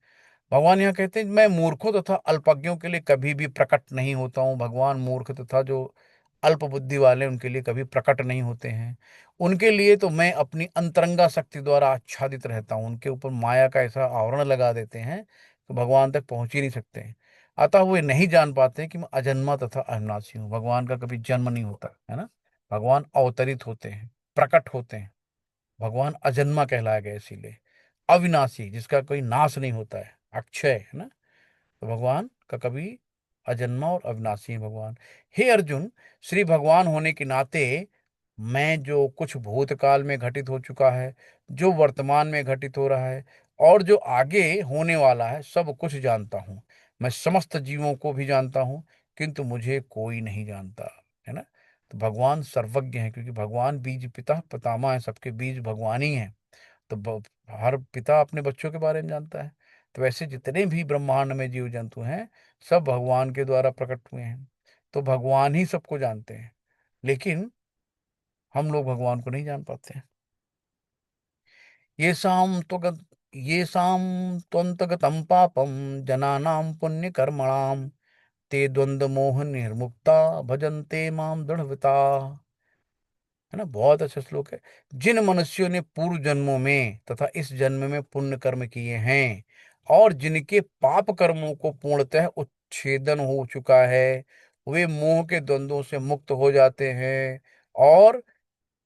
भगवान यहाँ कहते हैं मैं मूर्खों तथा अल्पज्ञों के लिए कभी भी प्रकट नहीं होता हूँ। भगवान मूर्ख तथा जो अल्प बुद्धि वाले उनके लिए कभी प्रकट नहीं होते हैं। उनके लिए तो मैं अपनी अंतरंगा शक्ति द्वारा आच्छादित रहता हूँ, उनके ऊपर माया का ऐसा आवरण लगा देते हैं कि भगवान तक पहुंच ही नहीं सकते हैं। अतः वे नहीं जान पाते कि मैं अजन्मा तथा अविनाशी हूँ। भगवान का कभी जन्म नहीं होता, है ना। भगवान अवतरित होते हैं, प्रकट होते हैं। भगवान अजन्मा कहलाया गया इसीलिए। अविनाशी, जिसका कोई नाश नहीं होता है, अक्षय, है ना। तो भगवान का कभी अजन्मा और अविनाशी है भगवान। हे अर्जुन, श्री भगवान होने के नाते मैं जो कुछ भूतकाल में घटित हो चुका है, जो वर्तमान में घटित हो रहा है, और जो आगे होने वाला है, सब कुछ जानता हूँ। मैं समस्त जीवों को भी जानता हूँ, किंतु मुझे कोई नहीं जानता, है ना। तो भगवान सर्वज्ञ है, क्योंकि भगवान बीज पिता पितामह है, सबके बीज भगवान ही है। तो हर पिता अपने बच्चों के बारे में जानता है। तो वैसे जितने भी ब्रह्मांड में जीव जंतु हैं, सब भगवान के द्वारा प्रकट हुए हैं। तो भगवान ही सबको जानते हैं, लेकिन हम लोग भगवान को नहीं जान पाते हैं। ये शाम तो ये शाम त्वंतगतम पापम जनानाम पुण्य कर्मणाम ते द्वंद्व मोह निर्मुक्ता भजन्ते माम दृढ़वता, है ना। बहुत अच्छा श्लोक है। जिन मनुष्यों ने पूर्व जन्मों में तथा इस जन्म में पुण्य कर्म किए हैं, और जिनके पाप कर्मों को पूर्णतः उच्छेदन हो चुका है, वे मोह के द्वंद्वों से मुक्त हो जाते हैं, और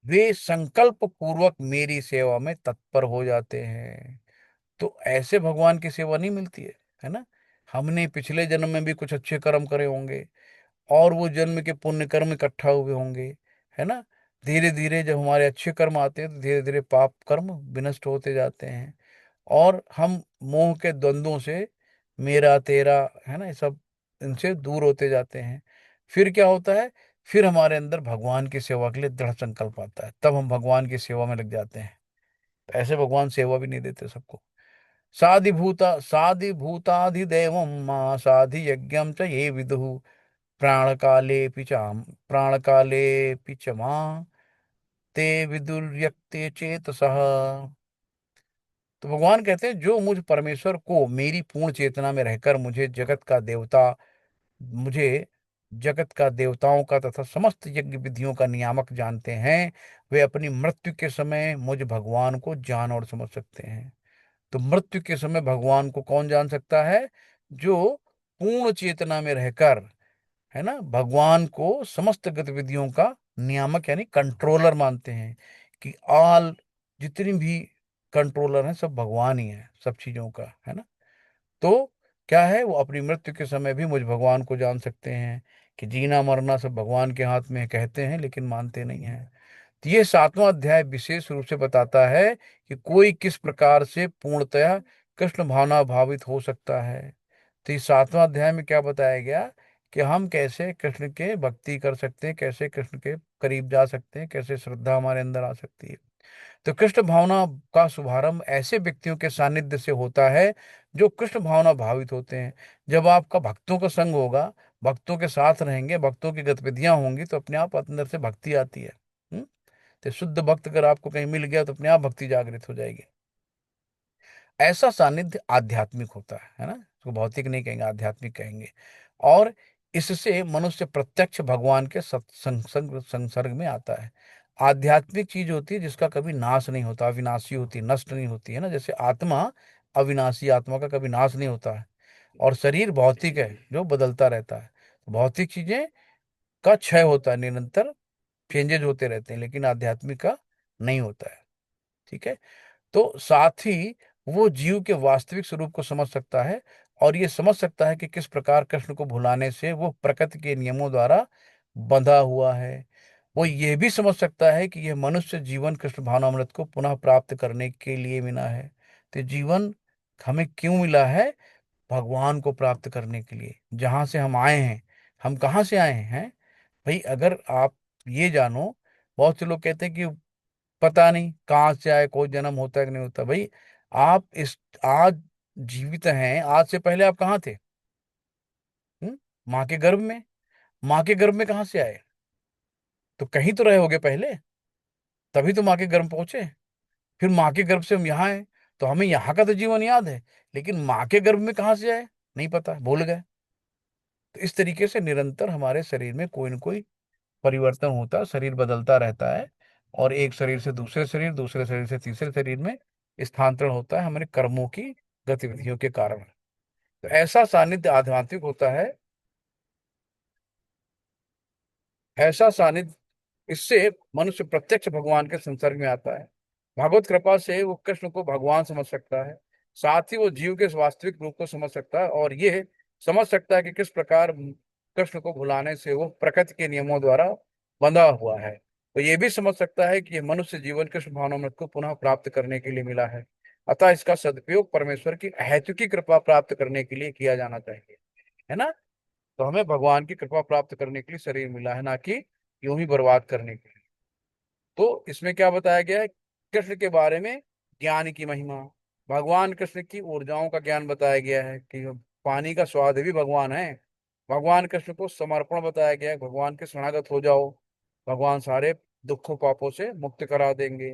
वे संकल्प पूर्वक मेरी सेवा में तत्पर हो जाते हैं। तो ऐसे भगवान की सेवा नहीं मिलती है ना। हमने पिछले जन्म में भी कुछ अच्छे कर्म करे होंगे, और वो जन्म के पुण्य कर्म इकट्ठा हुए होंगे, है ना। धीरे धीरे जब हमारे अच्छे कर्म आते हैं, तो धीरे धीरे पाप कर्म विनष्ट होते जाते हैं, और हम मोह के द्वंद्वों से, मेरा तेरा, है ना, ये सब इनसे दूर होते जाते हैं। फिर क्या होता है, फिर हमारे अंदर भगवान की सेवा के लिए दृढ़ संकल्प आता है, तब हम भगवान की सेवा में लग जाते हैं। तो ऐसे भगवान सेवा भी नहीं देते सबको। साधिभूताधिदेवं मां साधि यज्ञम च ये विदुः प्राणकालेऽपि च प्राणकालेऽपि च मां ते विदुर्यक्ते चेतसः। तो भगवान कहते हैं जो मुझ परमेश्वर को मेरी पूर्ण चेतना में रहकर मुझे जगत का देवताओं का तथा समस्त यज्ञ विधियों का नियामक जानते हैं, वे अपनी मृत्यु के समय मुझ भगवान को जान और समझ सकते हैं। तो मृत्यु के समय भगवान को कौन जान सकता है, जो पूर्ण चेतना में रहकर, है ना, भगवान को समस्त गतिविधियों का नियामक यानी कंट्रोलर मानते हैं, कि ऑल जितनी भी कंट्रोलर हैं सब भगवान ही है सब चीजों का, है ना। तो क्या है, वो अपनी मृत्यु के समय भी मुझ भगवान को जान सकते हैं, कि जीना मरना सब भगवान के हाथ में है कहते हैं, लेकिन मानते नहीं हैं। तो ये 7वां अध्याय विशेष रूप से बताता है कि कोई किस प्रकार से पूर्णतया कृष्ण भावना भावित हो सकता है। तो इस 7वां अध्याय में क्या बताया गया, कि हम कैसे कृष्ण के भक्ति कर सकते हैं, कैसे कृष्ण के करीब जा सकते हैं, कैसे श्रद्धा हमारे अंदर आ सकती है। तो कृष्ण भावना का शुभारंभ ऐसे व्यक्तियों के सानिध्य से होता है, जो कृष्ण भावना भावित होते हैं। जब आपका भक्तों का संग होगा, भक्तों के साथ रहेंगे, भक्तों की गतिविधियां होंगी, तो अपने आप अंदर से भक्ति आती है। तो शुद्ध भक्त अगर आपको कहीं मिल गया, तो अपने आप भक्ति जागृत हो जाएगी। ऐसा सानिध्य आध्यात्मिक होता है ना, इसको भौतिक नहीं कहेंगे, आध्यात्मिक कहेंगे। और इससे मनुष्य प्रत्यक्ष भगवान के संसर्ग संसर्ग में आता है। आध्यात्मिक चीज होती है जिसका कभी नाश नहीं होता, अविनाशी होती है, नष्ट नहीं होती है ना, जैसे आत्मा अविनाशी, आत्मा का कभी नाश नहीं होता है। और शरीर भौतिक है जो बदलता रहता है। भौतिक चीजें का क्षय होता है निरंतर, चेंजेज होते रहते हैं, लेकिन आध्यात्मिक का नहीं होता है। ठीक है। तो साथ ही वो जीव के वास्तविक स्वरूप को समझ सकता है, और ये समझ सकता है कि किस प्रकार कृष्ण को भुलाने से वो प्रकृति के नियमों द्वारा बंधा हुआ है। वो ये भी समझ सकता है कि यह मनुष्य जीवन कृष्ण भावनामृत को पुनः प्राप्त करने के लिए मिला है। तो जीवन हमें क्यों मिला है? भगवान को प्राप्त करने के लिए, जहां से हम आए हैं। हम कहाँ से आए हैं भाई? अगर आप ये जानो, बहुत से लोग कहते हैं कि पता नहीं कहाँ से आए, कोई जन्म होता है कि नहीं होता। भाई आप इस आज जीवित हैं, आज से पहले आप कहाँ थे? माँ के गर्भ में। माँ के गर्भ में कहाँ से आए? तो कहीं तो रहे होगे पहले, तभी तो माँ के गर्भ पहुंचे। फिर माँ के गर्भ से हम यहाँ आए, तो हमें यहाँ का तो जीवन याद है, लेकिन माँ के गर्भ में कहाँ से आए नहीं पता, भूल गए। तो इस तरीके से निरंतर हमारे शरीर में कोई न कोई परिवर्तन होता है, शरीर बदलता रहता है। और एक शरीर से दूसरे शरीर, दूसरे शरीर से तीसरे शरीर में स्थानांतरण होता है हमारे कर्मों की गतिविधियों के कारण। तो ऐसा सानिध्य आध्यात्मिक होता है, ऐसा सानिध्य, इससे मनुष्य प्रत्यक्ष भगवान के संसर्ग में आता है। भगवत कृपा से वो कृष्ण को भगवान समझ सकता है, साथ ही वो जीव के वास्तविक रूप को समझ सकता है, और ये समझ सकता है कि किस प्रकार कृष्ण को भुलाने से वो प्रकृति के नियमों द्वारा बंधा हुआ है। तो ये भी समझ सकता है कि ये मनुष्य जीवन कृष्ण भावनामृत को पुनः प्राप्त करने के लिए मिला है। अतः इसका सदुपयोग परमेश्वर की अहेतुकी कृपा प्राप्त करने के लिए किया जाना चाहिए, है ना। तो हमें भगवान की कृपा प्राप्त करने के लिए शरीर मिला है, ना कि यूं ही बर्बाद करने के लिए। तो इसमें क्या बताया गया है? कृष्ण के बारे में ज्ञान की महिमा, भगवान कृष्ण की ऊर्जाओं का ज्ञान बताया गया है कि पानी का स्वाद भी भगवान है। भगवान कृष्ण को समर्पण बताया गया है, भगवान के शरणागत हो जाओ, भगवान सारे दुखों पापों से मुक्त करा देंगे।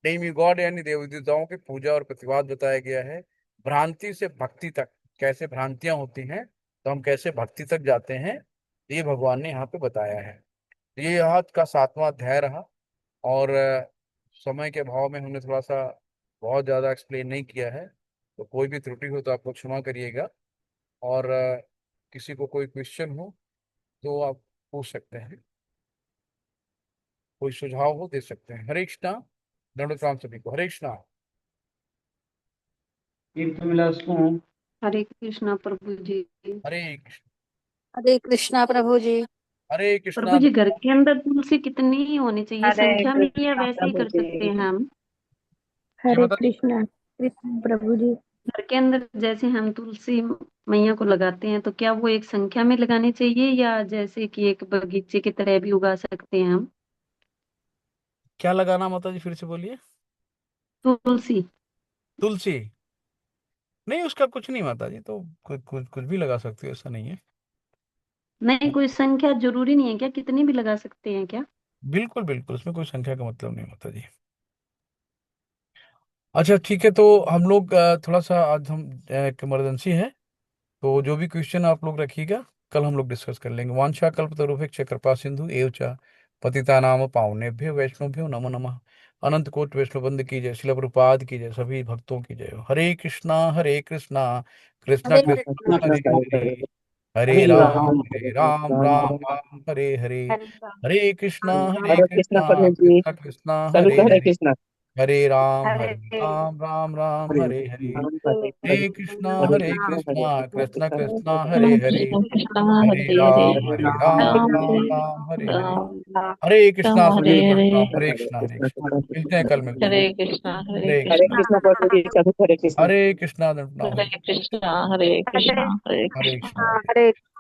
नेमी गॉड यानी देवी देवताओं की पूजा और प्रतिवाद बताया गया है। भ्रांति से भक्ति तक कैसे भ्रांतियां होती हैं, तो हम कैसे भक्ति तक जाते हैं, ये भगवान ने यहाँ पे बताया है। ये यहाँ का 7वां अध्याय रहा। और समय के अभाव में हमने थोड़ा सा बहुत ज़्यादा एक्सप्लेन नहीं किया है, तो कोई भी त्रुटि हो तो आप लोग क्षमा करिएगा। और किसी को कोई क्वेश्चन हो तो आप पूछ सकते हैं, कोई सुझाव हो दे सकते हैं। हरे कृष्णा, दंडोत राम सभी को, हरे कृष्णा। एक तो मिला उसको। हरे कृष्णा प्रभु जी। हरे कृष्ण। हरे कृष्णा प्रभु जी। हरे प्रभु कृष्णा। जी, घर के अंदर तुलसी कितनी होनी चाहिए हरे संख्या में, या कृष्णा वैसे ही प्रभु कर सकते जी। हैं हम? जी हरे माता जी। कृष्णा कृष्ण प्रभु जी। घर के अंदर जैसे हम तुलसी मैया को लगाते हैं, तो क्या वो एक संख्या में लगानी चाहिए, या जैसे कि एक बगीचे की तरह भी उगा सकते हैं हम क्या लगाना माता जी, फिर से बोलिए। तुलसी? तुलसी? नहीं, उसका कुछ नहीं माता जी, तो कुछ कुछ कुछ भी लगा सकते हो, ऐसा नहीं है। नहीं, कोई संख्या जरूरी नहीं है क्या? कितनी भी लगा सकते हैं क्या? बिल्कुल बिल्कुल, उसमें कोई संख्या का मतलब नहीं माता जी। अच्छा ठीक है, तो हम लोग थोड़ा सा आज हम एक इमरजेंसी है, तो जो भी क्वेश्चन आप लोग रखिएगा, कल हम लोग डिस्कस कर लेंगे। वांछा कल्पतरुभ्यश्च कृपा सिंधु एव च पतितानाम पावनेभ्यो वैष्णवभ्यो नमो नमः। अनंत कोट वैष्णव बंद की जय, शिल प्रभुपाद की जय, सभी भक्तों की जय हो। हरे कृष्णा, हरे कृष्णा, कृष्णा हरे कृष्णा कृष्ण हरे कृष्ण हरे, हरे हरे हरे राम राम हरे हरे राम, राम राम। राम हरे हरे। हरे राम हरे कृष्णा, राम राम। हरे हरे कृष्ण कृष्णा, प्रभु जी। कृष्णा कृष्णा सभी हरे को हरे हरे, कृष्ण। हरे हरे राम, राम राम हरे हरे हरे। राम हरे हरे। हरे कृष्णा, हरे हरे कृष्ण हरे कृष्णा, कृष्ण कृष्णा कृष्ण कृष्णा कृष्ण हरे हरे हरे, हरे। हरे हरे राम, हरे राम राम, हरे राम राम राम हरे हरे। राम राम। हरे कृष्णा हरे सभी भक्तों, कृष्ण हरे हरे कृष्णा, हरे कृष्ण कृष्णा। हरे मिलते हैं, कृष्ण कल मिलते हैं। हरे कृष्णा हरे हरे हरे कृष्णा। कृष्णा कृष्ण प्रभु जी। सभी को हरे कृष्ण। हरे कृष्णा, दंडनाम हरे हरे, कृष्णा हरे हरे कृष्णा हरे हरे कृष्णा। कृष्णा। हरे